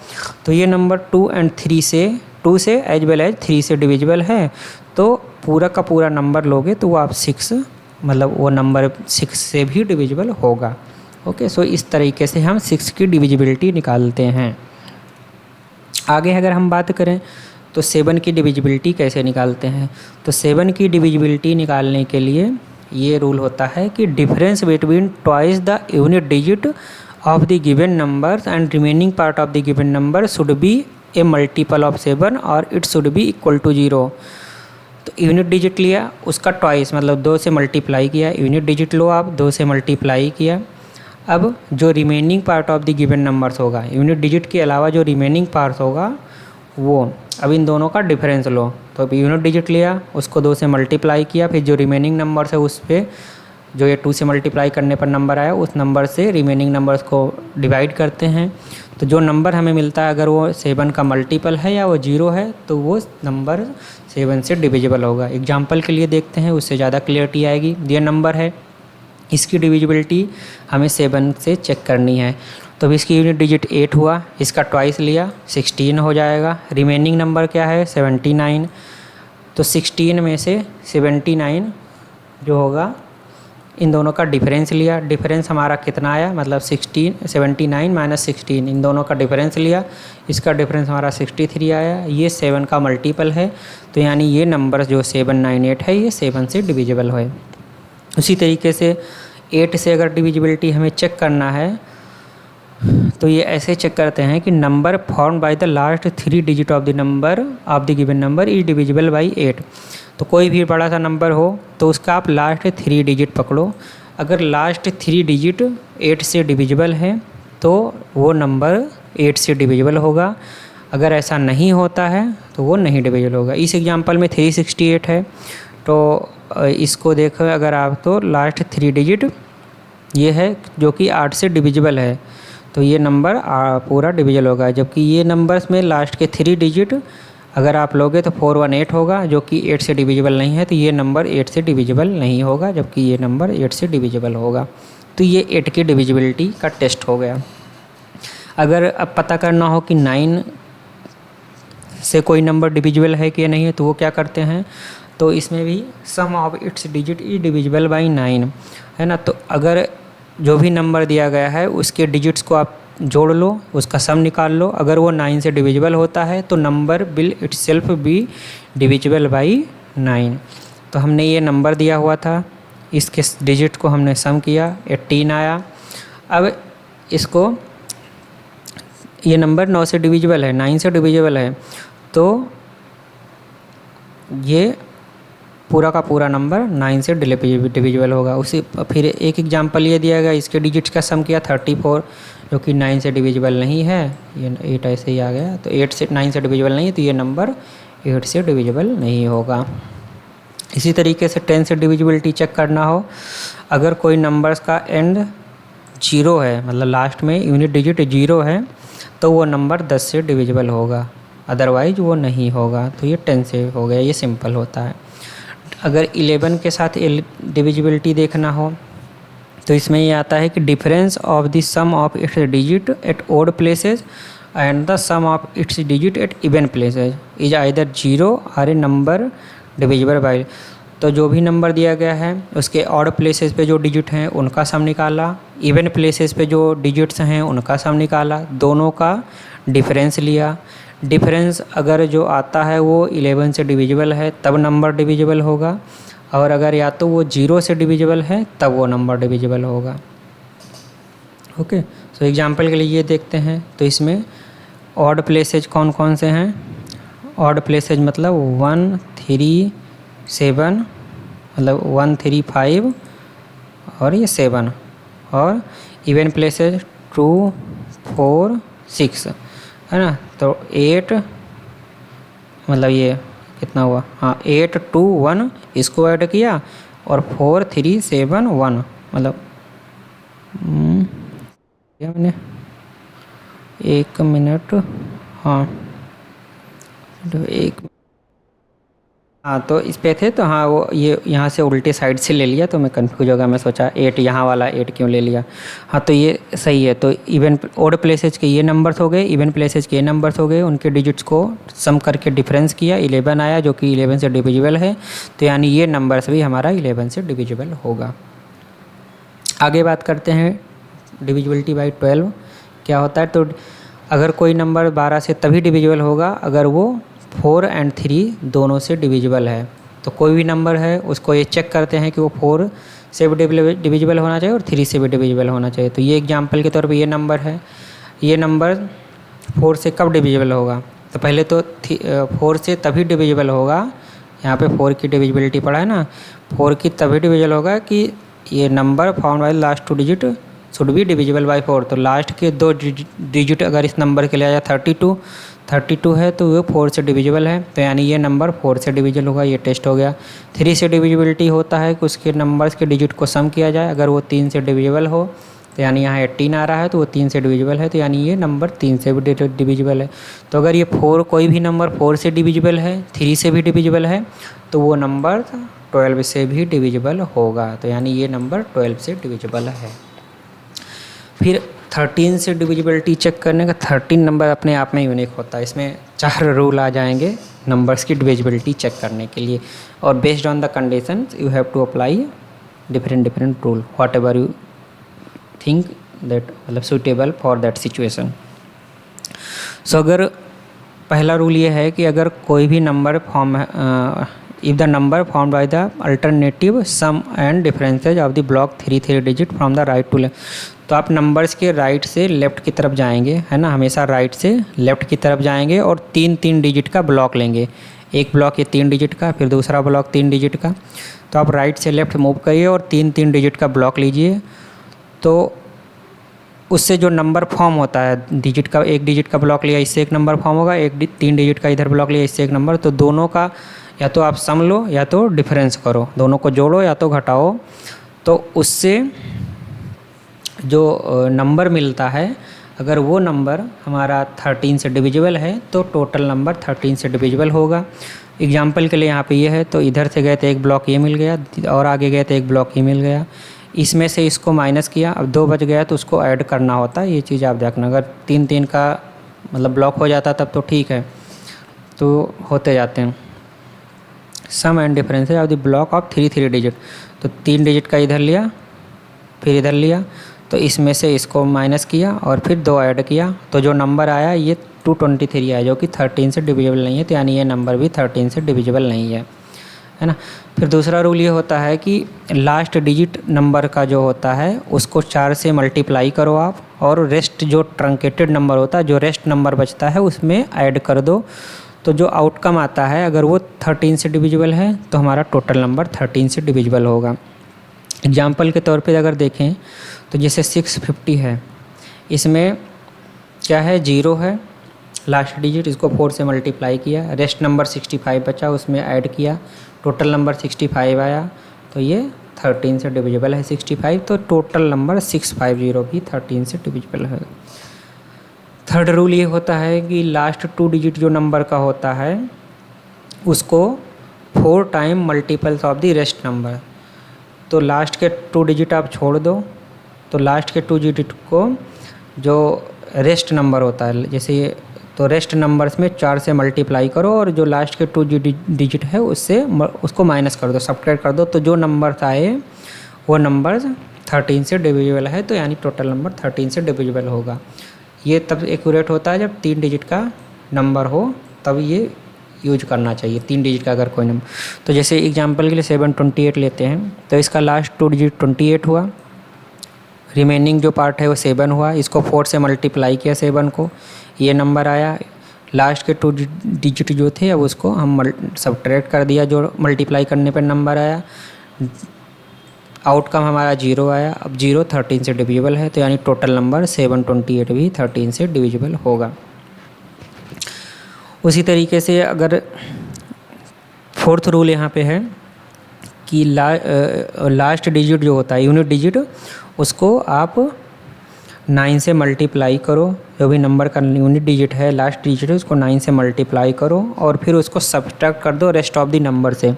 तो ये नंबर 2 और 3 से 2 से एज वेल एज 3 से डिविजिबल है, तो पूरा का पूरा नंबर लोगे तो वो आप 6 मतलब वो नंबर 6 से भी डिविजिबल होगा। ओके, सो इस तरीके से हम 6 की डिविजिबिलिटी निकालते हैं। आगे अगर हम बात करें तो 7 की डिविजिबिलिटी कैसे निकालते हैं, तो 7 की डिविजिबिलिटी निकालने के लिए ये रूल होता है कि difference between twice the unit digit of the given number and remaining part of the given number should be a multiple of 7 और it should be equal to 0। तो यूनिट डिजिट लिया, उसका ट्वाइस मतलब 2 से multiply किया, unit digit लो आप 2 से multiply किया। अब जो remaining part of the given numbers होगा, यूनिट डिजिट के अलावा जो रिमेनिंग पार्ट्स होगा वो, अब इन दोनों का डिफरेंस लो। तो अब यूनिट डिजिट लिया, उसको 2 से मल्टीप्लाई किया, फिर जो रिमेनिंग नंबर्स है उस पर जो ये 2 से मल्टीप्लाई करने पर नंबर आया उस नंबर से रिमेनिंग नंबर्स को डिवाइड करते हैं। तो जो नंबर हमें मिलता है अगर वो 7 का मल्टीपल है या वो 0 है तो वो नंबर 7 से डिविजिबल होगा। एग्जांपल के लिए देखते हैं, उससे ज़्यादा क्लियरिटी आएगी। ये नंबर है, इसकी डिविजिबिलिटी हमें 7 से चेक करनी है। तो अब इसकी यूनिट डिजिट 8 हुआ, इसका ट्वाइस लिया 16 हो जाएगा। रिमेनिंग नंबर क्या है 79, तो 16 में से 79 जो होगा इन दोनों का डिफरेंस लिया, डिफरेंस हमारा कितना आया, मतलब 79 माइनस 16, इन दोनों का डिफरेंस लिया, इसका डिफरेंस हमारा 63 आया। ये 7 का मल्टीपल है, तो यानी ये नंबर जो 798 है ये 7 से डिविजिबल है। उसी तरीके से 8 से अगर डिविजिबिलिटी हमें चेक करना है तो ये ऐसे चेक करते हैं कि number form by the last 3 digit of the number of the given number is divisible by 8। तो कोई भी बड़ा सा नंबर हो तो उसका आप लास्ट 3 डिजिट पकड़ो, अगर लास्ट 3 डिजिट 8 से डिविजिबल है तो वो नंबर 8 से डिविजिबल होगा, अगर ऐसा नहीं होता है तो वो नहीं डिविजिबल होगा। इस एग्जांपल में 368 है, तो इसको देखो अगर आप तो लास्ट 3 डिजिट ये है जो कि 8 से डिविजिबल है, तो ये नंबर पूरा डिविजिबल होगा। जबकि ये नंबर्स में लास्ट के 3 डिजिट अगर आप लोगे तो 418 होगा जो कि 8 से डिविजिबल नहीं है, तो ये नंबर 8 से डिविजिबल नहीं होगा, जबकि ये नंबर 8 से डिविजिबल होगा। तो ये 8 की डिविजिबिलिटी का टेस्ट हो गया। अगर अब पता करना हो कि 9 से कोई नंबर डिविजिबल है कि नहीं है तो वो क्या करते हैं, तो इसमें भी sum of its digit is divisible by 9 है ना। तो अगर जो भी नंबर दिया गया है उसके डिजिट्स को आप जोड़ लो, उसका सम निकाल लो, अगर वो 9 से डिविजिबल होता है तो number will itself B divisible by 9। तो हमने ये नंबर दिया हुआ था, इसके डिजिट को हमने सम किया, 18 आया। अब इसको ये नंबर 9 से डिविजिबल है, 9 से डिविजिबल है, तो ये पूरा का पूरा नंबर 9 से डिविजिबल होगा। उसी फिर एक एग्जांपल ये दिया गया, इसके डिजिट्स का सम किया 34 जो कि 9 से डिविजिबल नहीं है, ये 8 ऐसे ही आ गया, तो 8 से 9 से डिविजिबल नहीं है, तो ये नंबर 8 से डिविजिबल नहीं होगा। इसी तरीके से 10 से डिविजिबिलिटी चेक करना हो, अगर कोई नंबर्स का एंड 0 है, मतलब लास्ट में यूनिट डिजिट 0 है, तो वो नंबर 10 से डिविजिबल होगा, अदरवाइज वो नहीं होगा। तो ये 10 से हो गया, ये सिंपल होता है। अगर 11 के साथ डिविजिबिलिटी देखना हो तो इसमें ये आता है कि difference of the sum of its digit at odd places and the sum of its digit at even places is either 0 और ए नंबर डिविजिबल बाय। तो जो भी नंबर दिया गया है उसके ऑड प्लेसेस पे जो डिजिट हैं उनका सम निकाला, इवन प्लेसेस पे जो डिजिट्स हैं उनका सम निकाला, दोनों का डिफरेंस लिया। डिफरेंस अगर जो आता है वो 11 से डिविजिबल है तब नंबर डिविजिबल होगा, और अगर या तो वो 0 से डिविजिबल है तब वो नंबर डिविजिबल होगा। ओके, सो एग्जांपल के लिए ये देखते हैं। तो इसमें ऑड प्लेसेज कौन कौन से हैं, ऑड प्लेसेज मतलब 1 3 7, मतलब 1 3 5 और ये 7, और इवन प्लेसेज 2 4 6 है ना। तो 8 मतलब ये कितना हुआ, हाँ 8 2 1 इसको ऐड किया, और 4 3 7 1 मतलब क्या मैंने 1 मिनट, हाँ तो तो इस पे थे, तो हाँ वो ये यहाँ से उल्टे साइड से ले लिया तो मैं कंफ्यूज हो गया, मैं सोचा 8 यहाँ वाला 8 क्यों ले लिया। हाँ तो ये सही है। तो इवन ओड प्लेसेज के ये नंबर्स हो गए, इवन प्लेसेज के ये नंबर्स हो गए, उनके डिजिट्स को सम करके डिफरेंस किया, 11 आया जो कि 11 से डिविजिबल है, तो यानी ये नंबर्स भी हमारा 11 से डिविजिबल होगा। आगे बात करते हैं डिविजिबिलिटी बाई 12 क्या होता है। तो अगर कोई नंबर 12 से तभी डिविजिबल होगा अगर वो 4 और 3 दोनों से डिविजिबल है। तो कोई भी नंबर है उसको ये चेक करते हैं कि वो 4 से भी डिविजिबल होना चाहिए और 3 से भी डिविजिबल होना चाहिए। तो ये एग्जांपल के तौर पे ये नंबर है, ये नंबर 4 से कब डिविजिबल होगा, तो पहले तो 4 से तभी डिविजिबल होगा, यहाँ पे 4 की डिविजिबिलिटी पड़ा है ना, 4 की तभी डिविजिबल होगा कि ये number found by last 2 digit should be divisible by 4। तो लास्ट के 2 डिजिट अगर इस नंबर के लिए आया 32 है तो वो 4 से डिविजिबल है, तो यानी ये नंबर 4 से डिविजिबल होगा, ये टेस्ट हो गया। 3 से डिविजिबिलिटी होता है कि उसके नंबर्स के डिजिट को सम किया जाए, अगर वो 3 से डिविजिबल हो तो यानी यहाँ 18 आ रहा है तो वो 3 से डिविजिबल है, तो यानी ये नंबर 3 से भी डिविजिबल है। तो अगर ये 4 कोई भी नंबर 4 से डिविजिबल है, 3 से भी डिविजिबल है, तो वो नंबर 12 से भी डिविजिबल होगा, तो यानी ये नंबर 12 से डिविजिबल है। फिर 13 से डिविजिबिलिटी चेक करने का, 13 नंबर अपने आप में यूनिक होता है, इसमें 4 रूल आ जाएंगे नंबर्स की डिविजिबिलिटी चेक करने के लिए, और based on the condition you have to apply different rule whatever you think that मतलब suitable for that situation. So अगर पहला रूल ये है कि अगर कोई भी number form if the number form by the alternative sum and differences of the block 3 digit from the right to left, तो आप नंबर्स के राइट से लेफ़्ट की तरफ जाएंगे, है ना, हमेशा राइट से लेफ़्ट की तरफ जाएंगे और 3 डिजिट का ब्लॉक लेंगे। एक ब्लॉक ये 3 डिजिट का, फिर दूसरा ब्लॉक 3 डिजिट का, तो आप राइट से लेफ़्ट मूव करिए और 3 डिजिट का ब्लॉक लीजिए। तो उससे जो नंबर फॉर्म होता है डिजिट का, एक डिजिट का ब्लॉक लिया इससे एक नंबर फॉर्म होगा, 3 डिजिट का इधर ब्लॉक लिया इससे एक नंबर, तो दोनों का या तो आप सम लो या तो डिफरेंस करो, दोनों को जोड़ो या तो घटाओ, तो उससे जो नंबर मिलता है अगर वो नंबर हमारा 13 से डिविजिबल है तो टोटल नंबर 13 से डिविजिबल होगा। एग्जाम्पल के लिए यहाँ पे ये है, तो इधर से गए तो एक ब्लॉक ये मिल गया और आगे गए तो एक ब्लॉक ये मिल गया, इसमें से इसको माइनस किया, अब 2 बच गया तो उसको ऐड करना होता है, ये चीज़ आप देखना। अगर 3 का मतलब ब्लॉक हो जाता तब तो ठीक है, तो होते जाते हैं। Sum and differences of the block of 3 digit, तो 3 डिजिट का इधर लिया फिर इधर लिया, तो इसमें से इसको माइनस किया और फिर 2 ऐड किया, तो जो नंबर आया ये 223 आया, जो कि 13 से डिविजिबल नहीं है, तो यानी ये नंबर भी 13 से डिविजिबल नहीं है ना। फिर दूसरा रूल ये होता है कि लास्ट डिजिट नंबर का जो होता है उसको 4 से मल्टीप्लाई करो आप, और रेस्ट जो ट्रंकेटेड नंबर होता है, जो रेस्ट नंबर बचता है उसमें ऐड कर दो, तो जो आउटकम आता है अगर वो 13 से डिविजिबल है तो हमारा टोटल नंबर 13 से डिविजिबल होगा। एग्जाम्पल के तौर पे अगर देखें तो जैसे 650 है, इसमें क्या है 0 है लास्ट डिजिट, इसको 4 से मल्टीप्लाई किया, रेस्ट नंबर 65 बचा उसमें ऐड किया, टोटल नंबर 65 आया, तो ये 13 से डिविजिबल है 65, तो टोटल नंबर 650 भी 13 से डिविजिबल है। थर्ड रूल ये होता है कि लास्ट 2 डिजिट जो नंबर का होता है उसको 4 time multiples of the rest number, तो लास्ट के 2 डिजिट आप छोड़ दो, तो लास्ट के 2 डिजिट को जो रेस्ट नंबर होता है जैसे ये, तो रेस्ट नंबर्स में 4 से मल्टीप्लाई करो और जो लास्ट के 2 डिजिट है उससे उसको माइनस कर दो, सब्ट्रैक्ट कर दो, तो जो नंबर आए वो नंबर 13 से डिविजिबल है, तो यानी टोटल नंबर 13 से डिविजिबल होगा। ये तब एक्यूरेट होता है जब 3 डिजिट का नंबर हो, तब ये यूज करना चाहिए 3 डिजिट का अगर कोई नंबर। तो जैसे एग्जांपल के लिए 728 लेते हैं, तो इसका लास्ट 2 डिजिट 28 हुआ, रिमेनिंग जो पार्ट है वो 7 हुआ, इसको 4 से मल्टीप्लाई किया 7 को, ये नंबर आया, लास्ट के 2 डिजिट जो थे अब उसको हम सब्ट्रैक्ट कर दिया, जो मल्टीप्लाई करने पर नंबर आया, आउटकम हमारा 0 आया, अब 0 13 से डिविजिबल है, तो यानी टोटल नंबर 728 भी 13 से डिविजिबल होगा। उसी तरीके से अगर फोर्थ रूल यहाँ पे है कि लास्ट डिजिट जो होता है यूनिट डिजिट, उसको आप 9 से मल्टीप्लाई करो, जो भी नंबर का यूनिट डिजिट है लास्ट डिजिट है उसको 9 से मल्टीप्लाई करो और फिर उसको सब्ट्रैक्ट कर दो रेस्ट ऑफ द नंबर से,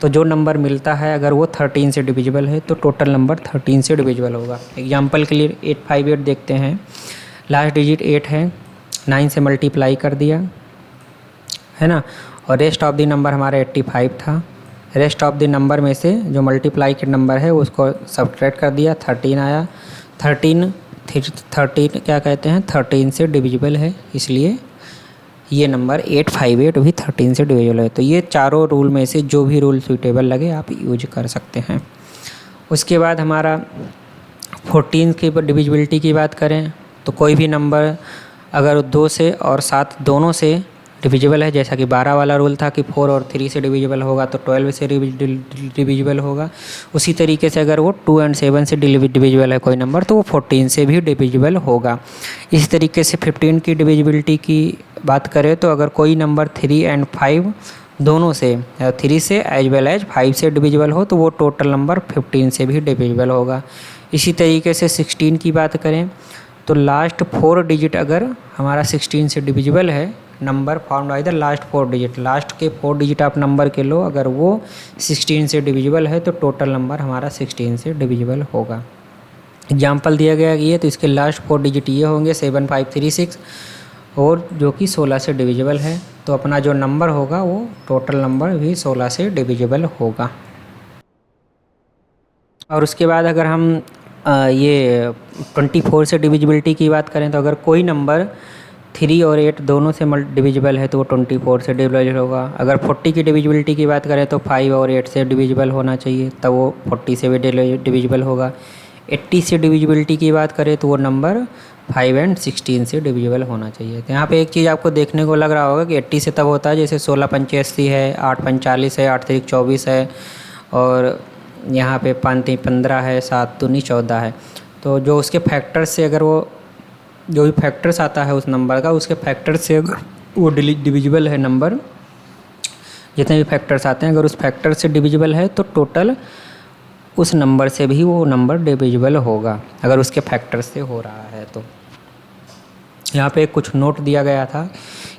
तो जो नंबर मिलता है अगर वो 13 से डिविजिबल है तो टोटल नंबर 13 से डिविजिबल होगा। एग्जांपल के लिए 858 देखते हैं, लास्ट डिजिट 8 है, 9 से मल्टीप्लाई कर दिया है ना, और रेस्ट ऑफ द नंबर हमारा 85 था, रेस्ट ऑफ द नंबर में से जो मल्टीप्लाई के नंबर है उसको सब्ट्रैक्ट कर दिया, 13 आया, 13 क्या कहते हैं 13 से डिविजिबल है, इसलिए ये नंबर 858 भी 13 से डिविजिबल है। तो ये चारों रूल में से जो भी रूल सूटेबल लगे आप यूज कर सकते हैं। उसके बाद हमारा 14 की डिविजिबिलिटी की बात करें तो कोई भी नंबर अगर 2 से और 7 दोनों से डिविजिबल है, जैसा कि 12 वाला रूल था कि 4 और 3 से डिविजिबल होगा तो 12 से डिविजिबल होगा, उसी तरीके से अगर वो 2 और 7 से डिविजिबल है कोई नंबर तो वो 14 से भी डिविजिबल होगा। इसी तरीके से 15 की डिविजिबिलिटी की बात करें तो अगर कोई नंबर 3 और 5 दोनों से 3 से एज वेल एज 5 से डिविजिबल हो तो वो टोटल नंबर 15 से भी डिविजिबल होगा। इसी तरीके से 16 की बात करें तो लास्ट 4 डिजिट अगर हमारा 16 से डिविजिबल है, number form by the last 4 digit, last के 4 डिजिट आप नंबर के लो, अगर वो 16 से डिविजिबल है तो टोटल नंबर हमारा 16 से डिविजिबल होगा। एग्जाम्पल दिया गया ये, तो इसके लास्ट 4 डिजिट ये होंगे 7536 और जो कि 16 से डिविजिबल है, तो अपना जो नंबर होगा वो टोटल नंबर भी 16 से डिविजिबल होगा। और उसके बाद अगर हम ये 24 से डिविजिबिलिटी की बात करें तो अगर कोई नंबर 3 और 8 दोनों से डिविजिबल है तो वो 24 से डिविजिबल होगा। अगर 40 की डिविजिबिलिटी की बात करें तो 5 और 8 से डिविजिबल होना चाहिए, तब वो 40 से भी डिविजिबल होगा। 80 से डिविजिबिलिटी की बात करें तो वो नंबर 5 और 16 से डिविजिबल होना चाहिए। तो यहाँ पे एक चीज़ आपको देखने को लग रहा होगा कि 80 से तब होता है जैसे 16 पंचे 80 है, 8 पंच 40 है, 8 3 24 है, और यहाँ पे 5 3 15 है, 7 2 14 है। तो जो उसके फैक्टर से अगर वो जो भी फैक्टर्स आता है उस नंबर का, उसके फैक्टर से अगर वो डिविजिबल है नंबर, जितने भी फैक्टर्स आते हैं अगर उस फैक्टर से डिविजिबल है तो टोटल उस नंबर से भी वो नंबर डिविजिबल होगा अगर उसके फैक्टर से हो रहा है। तो यहाँ पे कुछ नोट दिया गया था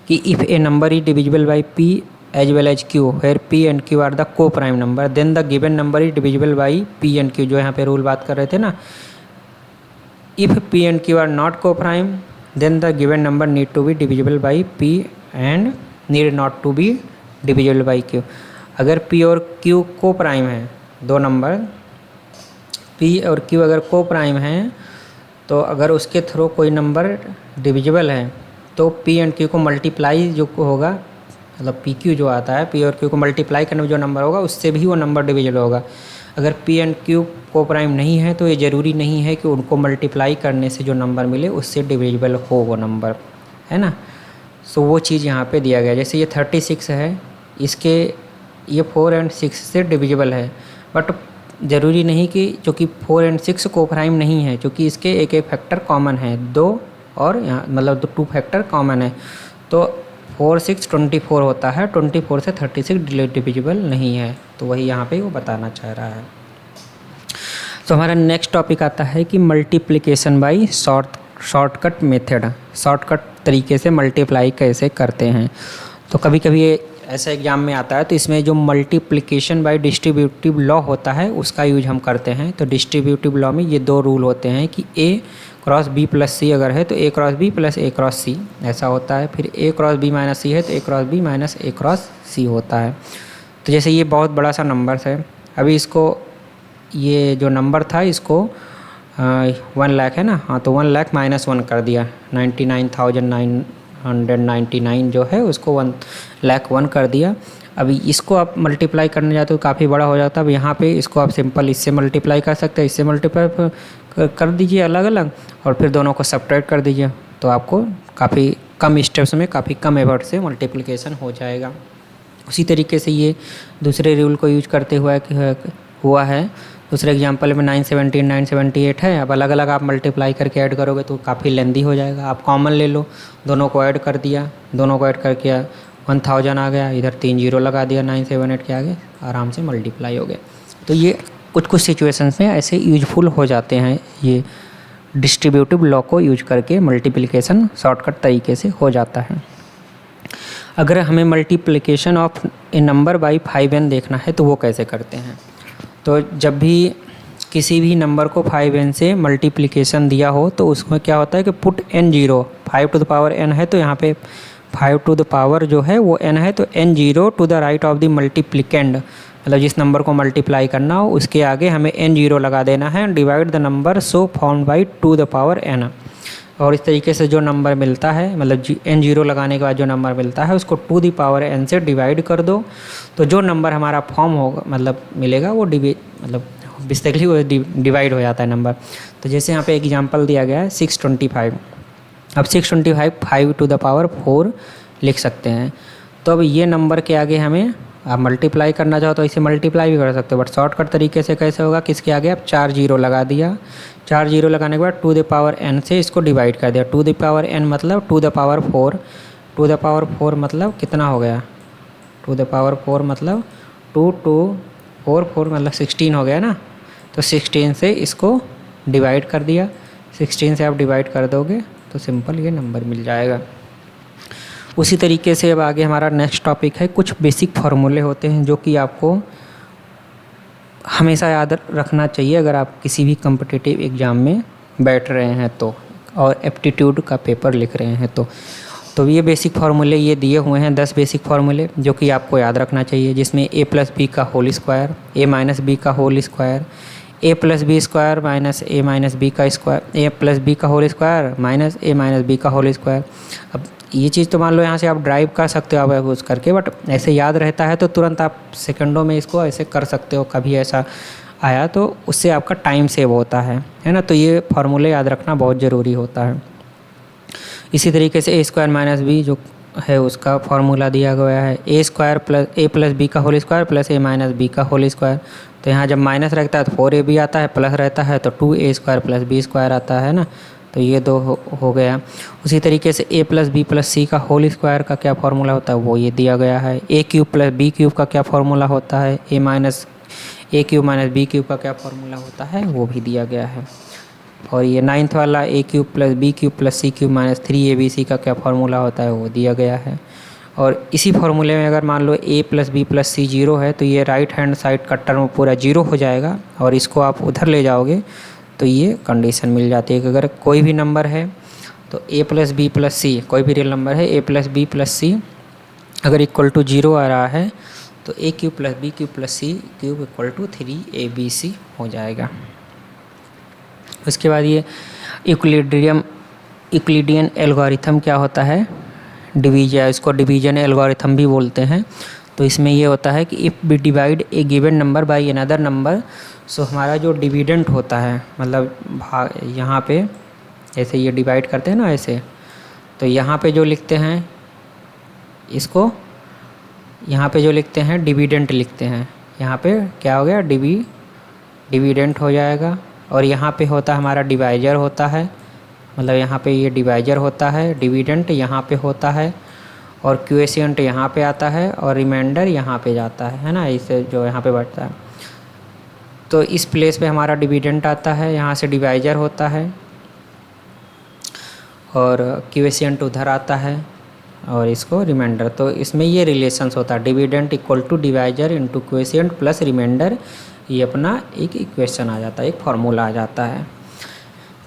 कि if a number is divisible by p as well as q where p and q are the coprime number then the given number is divisible by p and q। जो यहाँ पे rule बात कर रहे थे ना, if p and q are not coprime then the given number need to be divisible by p and need not to be divisible by q। अगर p और q को प्राइम है, दो number p और q अगर को prime हैं, तो अगर उसके थ्रू कोई नंबर डिविजिबल है तो p एंड q को मल्टीप्लाई जो होगा, मतलब पी क्यू जो आता है, p और q को मल्टीप्लाई करने में जो नंबर होगा उससे भी वो नंबर डिविजिबल होगा। अगर p एंड q को प्राइम नहीं है तो ये ज़रूरी नहीं है कि उनको मल्टीप्लाई करने से जो नंबर मिले उससे डिविजिबल हो वो नंबर, है ना। सो वो चीज़ यहाँ पे दिया गया। जैसे ये 36 है, इसके ये 4 और 6 से डिविजिबल है, बट ज़रूरी नहीं कि क्योंकि 4 और 6 को प्राइम नहीं है, क्योंकि इसके एक एक फैक्टर कॉमन है, 2 और यहाँ मतलब 2 फैक्टर कॉमन है। तो 4 6 24 होता है, 24 से 36 डिविजिबल नहीं है। तो वही यहाँ पे वो बताना चाह रहा है। तो हमारा नेक्स्ट टॉपिक आता है कि multiplication by shortcut method, shortcut तरीके से मल्टीप्लाई कैसे करते हैं। तो कभी कभी ये ऐसा एग्जाम में आता है, तो इसमें जो मल्टीप्लिकेशन बाय डिस्ट्रीब्यूटिव लॉ होता है उसका यूज हम करते हैं। तो डिस्ट्रीब्यूटिव लॉ में ये दो रूल होते हैं कि a क्रॉस b प्लस सी अगर है तो a cross b plus a cross c ऐसा होता है। फिर a cross b minus c है तो a cross b minus a cross c होता है। तो जैसे ये बहुत बड़ा सा नंबर है, अभी इसको ये जो नंबर था इसको 1 लाख है ना, हाँ, तो 1 लाख माइनस 1 कर दिया, 99,999 जो है उसको 1 लाख 1 कर दिया। अभी इसको आप मल्टीप्लाई करने जाते हो काफ़ी बड़ा हो जाता है। अब यहाँ पे इसको आप सिंपल इससे मल्टीप्लाई कर सकते हैं, इससे मल्टीप्लाई कर दीजिए अलग अलग, और फिर दोनों को सब्ट्रैक्ट कर दीजिए, तो आपको काफ़ी कम स्टेप्स में काफ़ी कम एफर्ट से मल्टीप्लिकेशन हो जाएगा। उसी तरीके से ये दूसरे रूल को यूज करते हुआ है। दूसरे एग्जांपल में 917 978 है, अब अलग अलग आप मल्टीप्लाई करके ऐड करोगे तो काफ़ी लेंदी हो जाएगा। आप कॉमन ले लो, दोनों को ऐड कर दिया, दोनों को ऐड करके 1000 आ गया, इधर 3 जीरो लगा दिया 978 के आगे, आराम से मल्टीप्लाई हो गया। तो ये कुछ सिचुएशंस में ऐसे यूजफुल हो जाते हैं, ये डिस्ट्रीब्यूटिव लॉ को यूज करके मल्टीप्लिकेशन शॉर्टकट तरीके से हो जाता है। अगर हमें multiplication of A number by 5n देखना है तो वो कैसे करते हैं। तो जब भी किसी भी नंबर को 5n से मल्टीप्लिकेशन दिया हो तो उसमें क्या होता है कि put n0, 5 to the power n है तो यहाँ पे 5 टू द पावर जो है वो n है, तो n0 to the right of the multiplicand, मतलब जिस नंबर को मल्टीप्लाई करना हो उसके आगे हमें n0 लगा देना है। Divide the number so form by two the power n, और इस तरीके से जो नंबर मिलता है, मतलब n0 लगाने के बाद जो नंबर मिलता है उसको टू द पावर n से डिवाइड कर दो, तो जो नंबर हमारा फॉर्म होगा मतलब मिलेगा वो मतलब बेसिकली वो डिवाइड हो जाता है नंबर। तो जैसे यहाँ पे एग्जांपल दिया गया है 625, अब 625 5 टू द पावर 4 लिख सकते हैं। तो अब ये नंबर के आगे हमें आप मल्टीप्लाई करना चाहो तो इसे मल्टीप्लाई भी कर सकते हो, बट शॉर्टकट तरीके से कैसे होगा, किसके आगे आप 4 जीरो लगा दिया, 4 जीरो लगाने के बाद टू द पावर n से इसको डिवाइड कर दिया। टू द पावर n मतलब to the power 4, to the power 4 मतलब कितना हो गया, टू द पावर 4 मतलब 2 2 4 4 मतलब 16 हो गया ना। तो 16 से इसको डिवाइड कर दिया, 16 से आप डिवाइड कर दोगे तो सिंपल ये नंबर मिल जाएगा। उसी तरीके से अब आगे हमारा नेक्स्ट टॉपिक है, कुछ बेसिक फार्मूले होते हैं जो कि आपको हमेशा याद रखना चाहिए अगर आप किसी भी कॉम्पिटिटिव एग्ज़ाम में बैठ रहे हैं तो, और एप्टीट्यूड का पेपर लिख रहे हैं तो ये बेसिक फार्मूले ये दिए हुए हैं 10 बेसिक फार्मूले जो कि आपको याद रखना चाहिए, जिसमें a प्लस बी का whole square, a minus B का whole square, A plus B square minus A minus B का स्क्वायर, ए प्लस बी का whole square minus A minus B का होल स्क्वायर। अब ये चीज़ तो मान लो यहाँ से आप ड्राइव कर सकते हो आप यूज़ करके, बट ऐसे याद रहता है तो तुरंत आप सेकंडों में इसको ऐसे कर सकते हो। कभी ऐसा आया तो उससे आपका टाइम सेव होता है ना। तो ये फार्मूले याद रखना बहुत ज़रूरी होता है। इसी तरीके से ए स्क्वायर माइनस बी जो है उसका फार्मूला दिया गया है ए स्क्वायर प्लस ए प्लस बी का होल स्क्वायर प्लस ए माइनस बी का होल स्क्वायर। तो यहाँ जब माइनस रहता है तो 4ab आता है, प्लस रहता है तो 2a square plus B square आता है ना। तो ये दो हो गया। उसी तरीके से a प्लस बी प्लस सी का होल स्क्वायर का क्या फार्मूला होता है वो ये दिया गया है। a cube plus B cube का क्या फार्मूला होता है, a cube minus B cube का क्या फार्मूला होता है वो भी दिया गया है। और ये 9th वाला a cube plus B cube plus C cube minus 3abc का क्या फार्मूला होता है वो दिया गया है। और इसी फार्मूले में अगर मान लो a प्लस बी प्लस सी 0 है तो ये राइट हैंड साइड का टर्म पूरा 0 हो जाएगा, और इसको आप उधर ले जाओगे तो ये कंडीशन मिल जाती है कि अगर कोई भी नंबर है तो a plus B plus C, कोई भी रियल नंबर है a प्लस बी प्लस सी अगर इक्वल टू 0 आ रहा है तो a cube plus B cube plus C cube equal to 3abc हो जाएगा। उसके बाद ये यूक्लिडियन एल्गोरिथम क्या होता है, डिवीजन, इसको डिवीजन एल्गोरिथम भी बोलते हैं। तो इसमें ये होता है कि if we divide a given number by another number, so हमारा जो डिविडेंट होता है मतलब यहाँ पे ऐसे ये डिवाइड करते हैं ना ऐसे, तो यहाँ पे जो लिखते हैं इसको, यहाँ पे जो लिखते हैं डिविडेंट लिखते हैं, यहाँ पे क्या हो गया डिविडेंट हो जाएगा। और यहाँ पे होता है हमारा डिवाइजर होता है, मतलब यहाँ पे ये डिवाइजर होता है, डिविडेंट यहाँ पे होता है, और क्वेशिएंट यहाँ पे आता है, और रिमाइंडर यहाँ पे जाता है ना, इसे जो यहाँ पे बढ़ता है। तो इस प्लेस पे हमारा डिविडेंट आता है, यहाँ से डिवाइजर होता है, और क्वेशिएंट उधर आता है, और इसको रिमाइंडर। तो इसमें ये रिलेशंस होता है dividend equal to divisor into quotient plus remainder, ये अपना एक इक्वेशन आ जाता है, एक फार्मूला आ जाता है।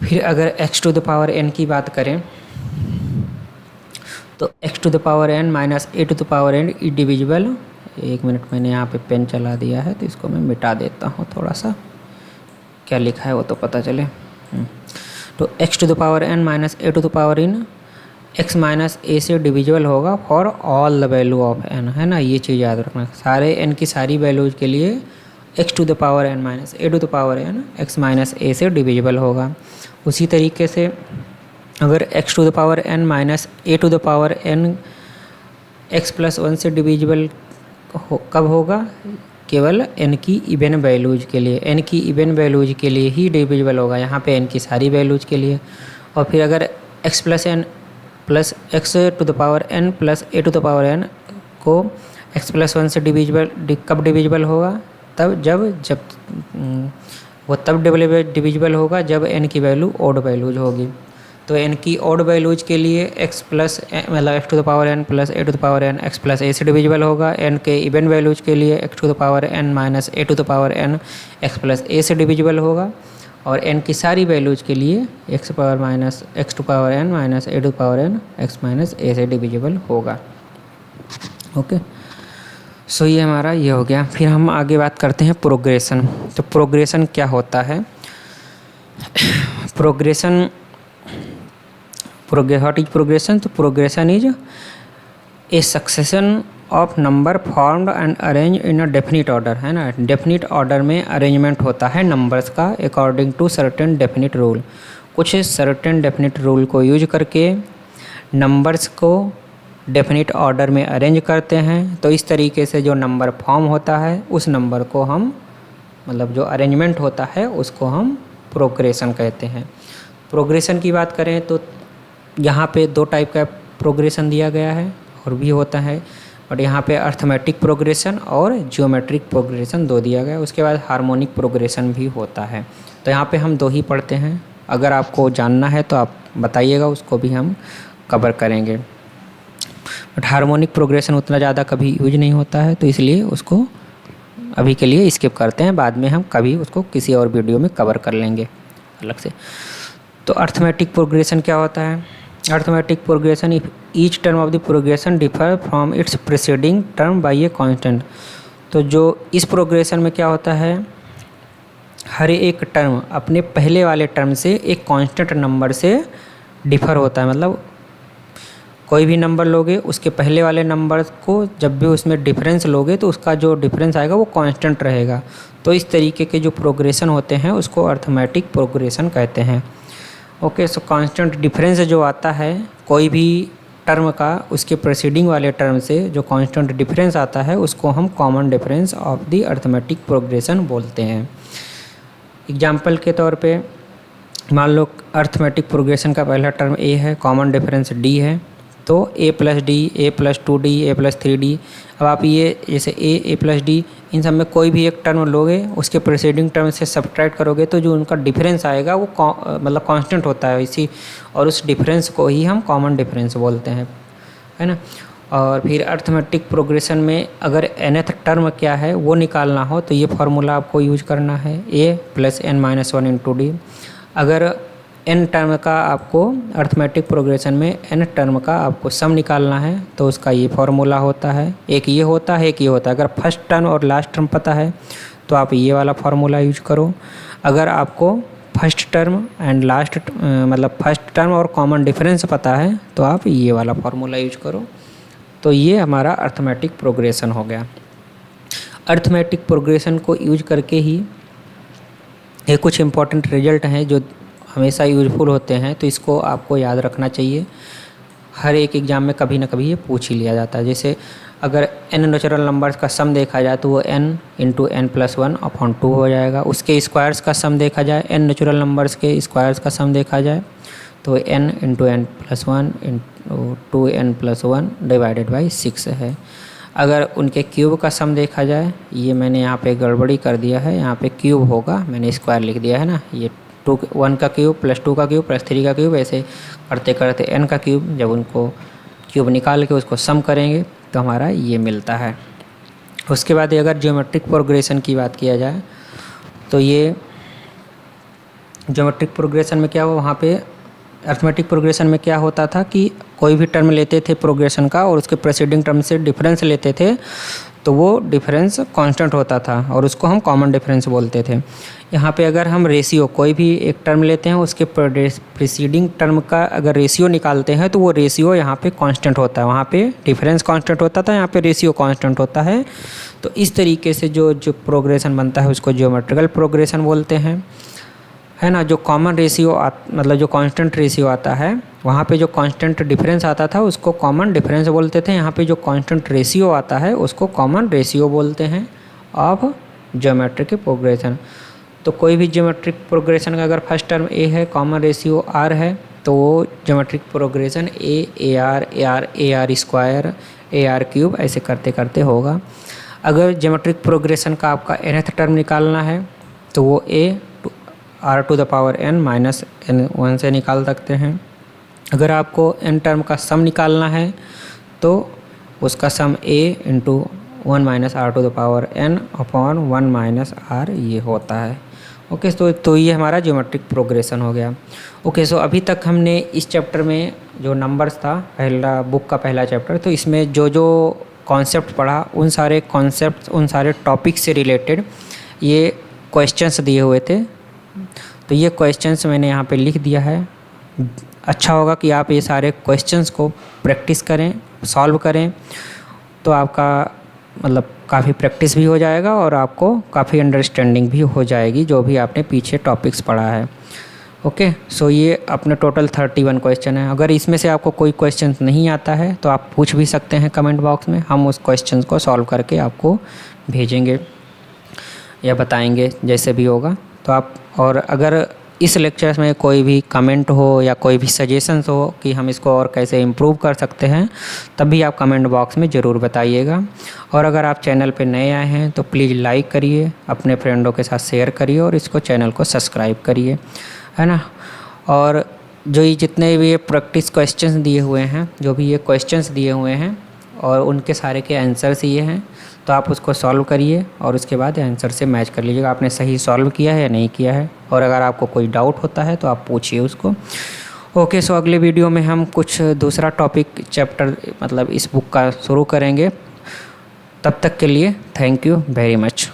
फिर अगर x to the power n की बात करें तो x to the power n minus a to the power n is divisible. एक मिनट, मैंने यहाँ पे पेन चला दिया है तो इसको मैं मिटा देता हूँ, थोड़ा सा क्या लिखा है वो तो पता चले। तो x to the power n minus a to the power n x minus a से डिविजिबल होगा for all the value of n, है ना। ये चीज़ याद रखना, सारे n की सारी वैल्यूज़ के लिए x to the power n minus a to the power n x minus a से डिविजिबल होगा। उसी तरीके से अगर x to the power n minus a to the power n x plus 1 से डिविजिबल कब होगा, केवल n की इवन वैल्यूज के लिए, n की इवन वैल्यूज के लिए ही डिविजिबल होगा, यहाँ पे n की सारी वैल्यूज के लिए। और फिर अगर x plus n plus x to the power n plus a to the power n को x प्लस 1 से कब डिविजिबल होगा, जब वो तब डिविजिबल होगा जब n की वैल्यू ऑड वैल्यूज होगी। तो n की ऑड वैल्यूज के लिए x प्लस मतलब x to the power n plus a to the power n x plus a से डिविजिबल होगा। n के इवन वैल्यूज के लिए x to the power n minus a to the power n x plus a से divisible होगा। और n की सारी वैल्यूज के लिए x power minus x to power n minus a to power n x minus a से divisible होगा। Okay, so ये हमारा ये हो गया। फिर हम आगे बात करते हैं प्रोग्रेशन। तो प्रोग्रेशन क्या होता है, व्हाट इज प्रोग्रेशन। तो progression is a succession of number formed and arrange in a definite order, है ना। डेफिनिट ऑर्डर में अरेंजमेंट होता है नंबर्स का according to certain definite rule. कुछ सर्टेन डेफिनिट रूल को यूज करके नंबर्स को डेफिनिट ऑर्डर में अरेंज करते हैं। तो इस तरीके से जो नंबर फॉर्म होता है उस नंबर को हम, मतलब जो अरेंजमेंट होता है उसको हम प्रोग्रेशन कहते हैं। प्रोग्रेशन की बात करें तो यहाँ पे दो टाइप का प्रोग्रेशन दिया गया है, और भी होता है, बट यहाँ पे अर्थमेटिक प्रोग्रेशन और जियोमेट्रिक प्रोग्रेशन दो दिया गया है। उसके बाद हार्मोनिक प्रोग्रेशन भी होता है। तो यहाँ पे हम दो ही पढ़ते हैं, अगर आपको जानना है तो आप बताइएगा, उसको भी हम कवर करेंगे। बट हार्मोनिक प्रोग्रेशन उतना ज़्यादा कभी यूज नहीं होता है, तो इसलिए उसको अभी के लिए स्किप करते हैं, बाद में हम कभी उसको किसी और वीडियो में कवर कर लेंगे अलग से। तो अर्थमेटिक प्रोग्रेशन क्या होता है, arithmetic progression if each term of the progression differ from its preceding term by a constant. तो जो इस प्रोग्रेशन में क्या होता है हर एक टर्म अपने पहले वाले टर्म से एक कांस्टेंट नंबर से डिफ़र होता है। मतलब कोई भी नंबर लोगे उसके पहले वाले नंबर को जब भी उसमें डिफरेंस लोगे तो उसका जो डिफरेंस आएगा वो कांस्टेंट रहेगा। तो इस तरीके के जो प्रोग्रेशन होते हैं उसको अर्थमेटिक प्रोग्रेशन कहते हैं। ओके, सो कांस्टेंट डिफरेंस जो आता है कोई भी टर्म का उसके प्रेसीडिंग वाले टर्म से जो कांस्टेंट डिफरेंस आता है उसको हम common difference of the arithmetic progression बोलते हैं। एग्जाम्पल के तौर पे मान लो अर्थमेटिक प्रोग्रेशन का पहला टर्म ए है, कॉमन डिफरेंस डी है, तो a plus D, A plus 2d, A plus 3d। अब आप ये जैसे ए प्लस डी इन सब में कोई भी एक टर्म लोगे उसके प्रीसीडिंग टर्म से सब्ट्रैक्ट करोगे तो जो उनका डिफरेंस आएगा वो मतलब कांस्टेंट होता है इसी, और उस डिफरेंस को ही हम कॉमन डिफरेंस बोलते हैं, है ना। और फिर अर्थमेटिक प्रोग्रेशन में अगर nth टर्म क्या है वो निकालना हो तो ये फार्मूला आपको यूज करना है, a plus n minus 1 into D. अगर n टर्म का आपको अर्थमेटिक प्रोग्रेशन में n टर्म का आपको सम निकालना है तो उसका ये फार्मूला होता है, एक ये होता है एक ये होता है। अगर फर्स्ट टर्म और लास्ट टर्म पता है तो आप ये वाला फार्मूला यूज करो। अगर आपको फर्स्ट टर्म एंड लास्ट मतलब फर्स्ट टर्म और कॉमन डिफरेंस पता है तो आप ये वाला फार्मूला यूज करो। तो ये हमारा अर्थमेटिक प्रोग्रेशन हो गया। अर्थमेटिक प्रोग्रेशन को यूज करके ही ये कुछ इम्पॉर्टेंट रिजल्ट हैं जो हमेशा यूजफुल होते हैं, तो इसको आपको याद रखना चाहिए। हर एक एग्ज़ाम में कभी ना कभी ये पूछ ही लिया जाता है। जैसे अगर n नेचुरल नंबर्स का सम देखा जाए तो वो n into N plus 1 upon 2 हो जाएगा। उसके स्क्वायर्स का सम देखा जाए, n नेचुरल नंबर्स के स्क्वायर्स का सम देखा जाए तो n into N plus 1 into 2n plus 1 divided by 6 है। अगर उनके क्यूब का सम देखा जाए, ये मैंने यहाँ पे गड़बड़ी कर दिया है, यहाँ पे क्यूब होगा, मैंने स्क्वायर लिख दिया है ना। ये 1 का क्यूब प्लस 2 का क्यूब प्लस 3 का क्यूब, ऐसे करते करते n का क्यूब, जब उनको क्यूब निकाल के उसको सम करेंगे तो हमारा ये मिलता है। उसके बाद अगर ज्योमेट्रिक प्रोग्रेशन की बात किया जाए तो ये ज्योमेट्रिक प्रोग्रेशन में क्या हुआ, वहाँ पे अर्थमेटिक प्रोग्रेशन में क्या होता था कि कोई भी टर्म लेते थे प्रोग्रेशन का और उसके प्रेसीडिंग टर्म से डिफरेंस लेते थे तो वो डिफरेंस कांस्टेंट होता था और उसको हम कॉमन डिफरेंस बोलते थे। यहाँ पे अगर हम रेशियो कोई भी एक टर्म लेते हैं उसके प्रीसीडिंग टर्म का अगर रेशियो निकालते हैं तो वो रेशियो यहाँ पे कांस्टेंट होता है। वहाँ पे डिफरेंस कांस्टेंट होता था, यहाँ पे रेशियो कांस्टेंट होता है। तो इस तरीके से जो प्रोग्रेशन बनता है उसको ज्योमेट्रिकल प्रोग्रेशन बोलते हैं, है ना। जो कॉमन रेशियो मतलब जो कांस्टेंट रेशियो आता है, वहाँ पे जो कांस्टेंट डिफरेंस आता था उसको कॉमन डिफरेंस बोलते थे। यहाँ पे जो कांस्टेंट रेशियो आता है उसको कॉमन रेशियो बोलते हैं ऑफ ज्योमेट्रिक प्रोग्रेशन। तो कोई भी ज्योमेट्रिक प्रोग्रेशन का अगर फर्स्ट टर्म ए है, कॉमन रेशियो आर है, तो वो geometric progression A R square A R cube ऐसे करते करते होगा। अगर ज्योमेट्रिक प्रोग्रेशन का आपका nth टर्म निकालना है तो वो r to the power n minus n1 से निकाल सकते हैं। अगर आपको n टर्म का सम निकालना है तो उसका sum a into 1 minus R to the power n upon 1 minus r ये होता है। ओके, तो ये हमारा ज्योमेट्रिक प्रोग्रेशन हो गया। ओके, सो अभी तक हमने इस चैप्टर में जो नंबर्स था, पहला बुक का पहला चैप्टर, तो इसमें जो जो कॉन्सेप्ट पढ़ा उन सारे कॉन्सेप्ट उन सारे टॉपिक से रिलेटेड ये क्वेश्चंस दिए हुए थे। तो ये क्वेश्चंस मैंने यहाँ पे लिख दिया है। अच्छा होगा कि आप ये सारे क्वेश्चंस को प्रैक्टिस करें, सॉल्व करें, तो आपका मतलब काफ़ी प्रैक्टिस भी हो जाएगा और आपको काफ़ी अंडरस्टैंडिंग भी हो जाएगी जो भी आपने पीछे टॉपिक्स पढ़ा है। ओके, सो ये अपने टोटल 31 क्वेश्चन है। अगर इसमें से आपको कोई क्वेश्चन नहीं आता है तो आप पूछ भी सकते हैं कमेंट बॉक्स में, हम उस क्वेश्चन को सॉल्व करके आपको भेजेंगे या बताएंगे जैसे भी होगा। तो आप, और अगर इस लेक्चर में कोई भी कमेंट हो या कोई भी सजेशंस हो कि हम इसको और कैसे इम्प्रूव कर सकते हैं, तब भी आप कमेंट बॉक्स में ज़रूर बताइएगा। और अगर आप चैनल पे नए आए हैं तो प्लीज़ लाइक करिए, अपने फ्रेंडों के साथ शेयर करिए और इसको चैनल को सब्सक्राइब करिए, है ना। और जो ये जितने भी ये प्रैक्टिस क्वेश्चंस दिए हुए हैं, जो भी ये क्वेश्चंस दिए हुए हैं और उनके सारे के आंसर्स ये हैं, तो आप उसको सॉल्व करिए और उसके बाद आंसर से मैच कर लीजिएगा आपने सही सॉल्व किया है या नहीं किया है। और अगर आपको कोई डाउट होता है तो आप पूछिए उसको। ओके, सो अगले वीडियो में हम कुछ दूसरा टॉपिक चैप्टर मतलब इस बुक का शुरू करेंगे। तब तक के लिए थैंक यू वेरी मच।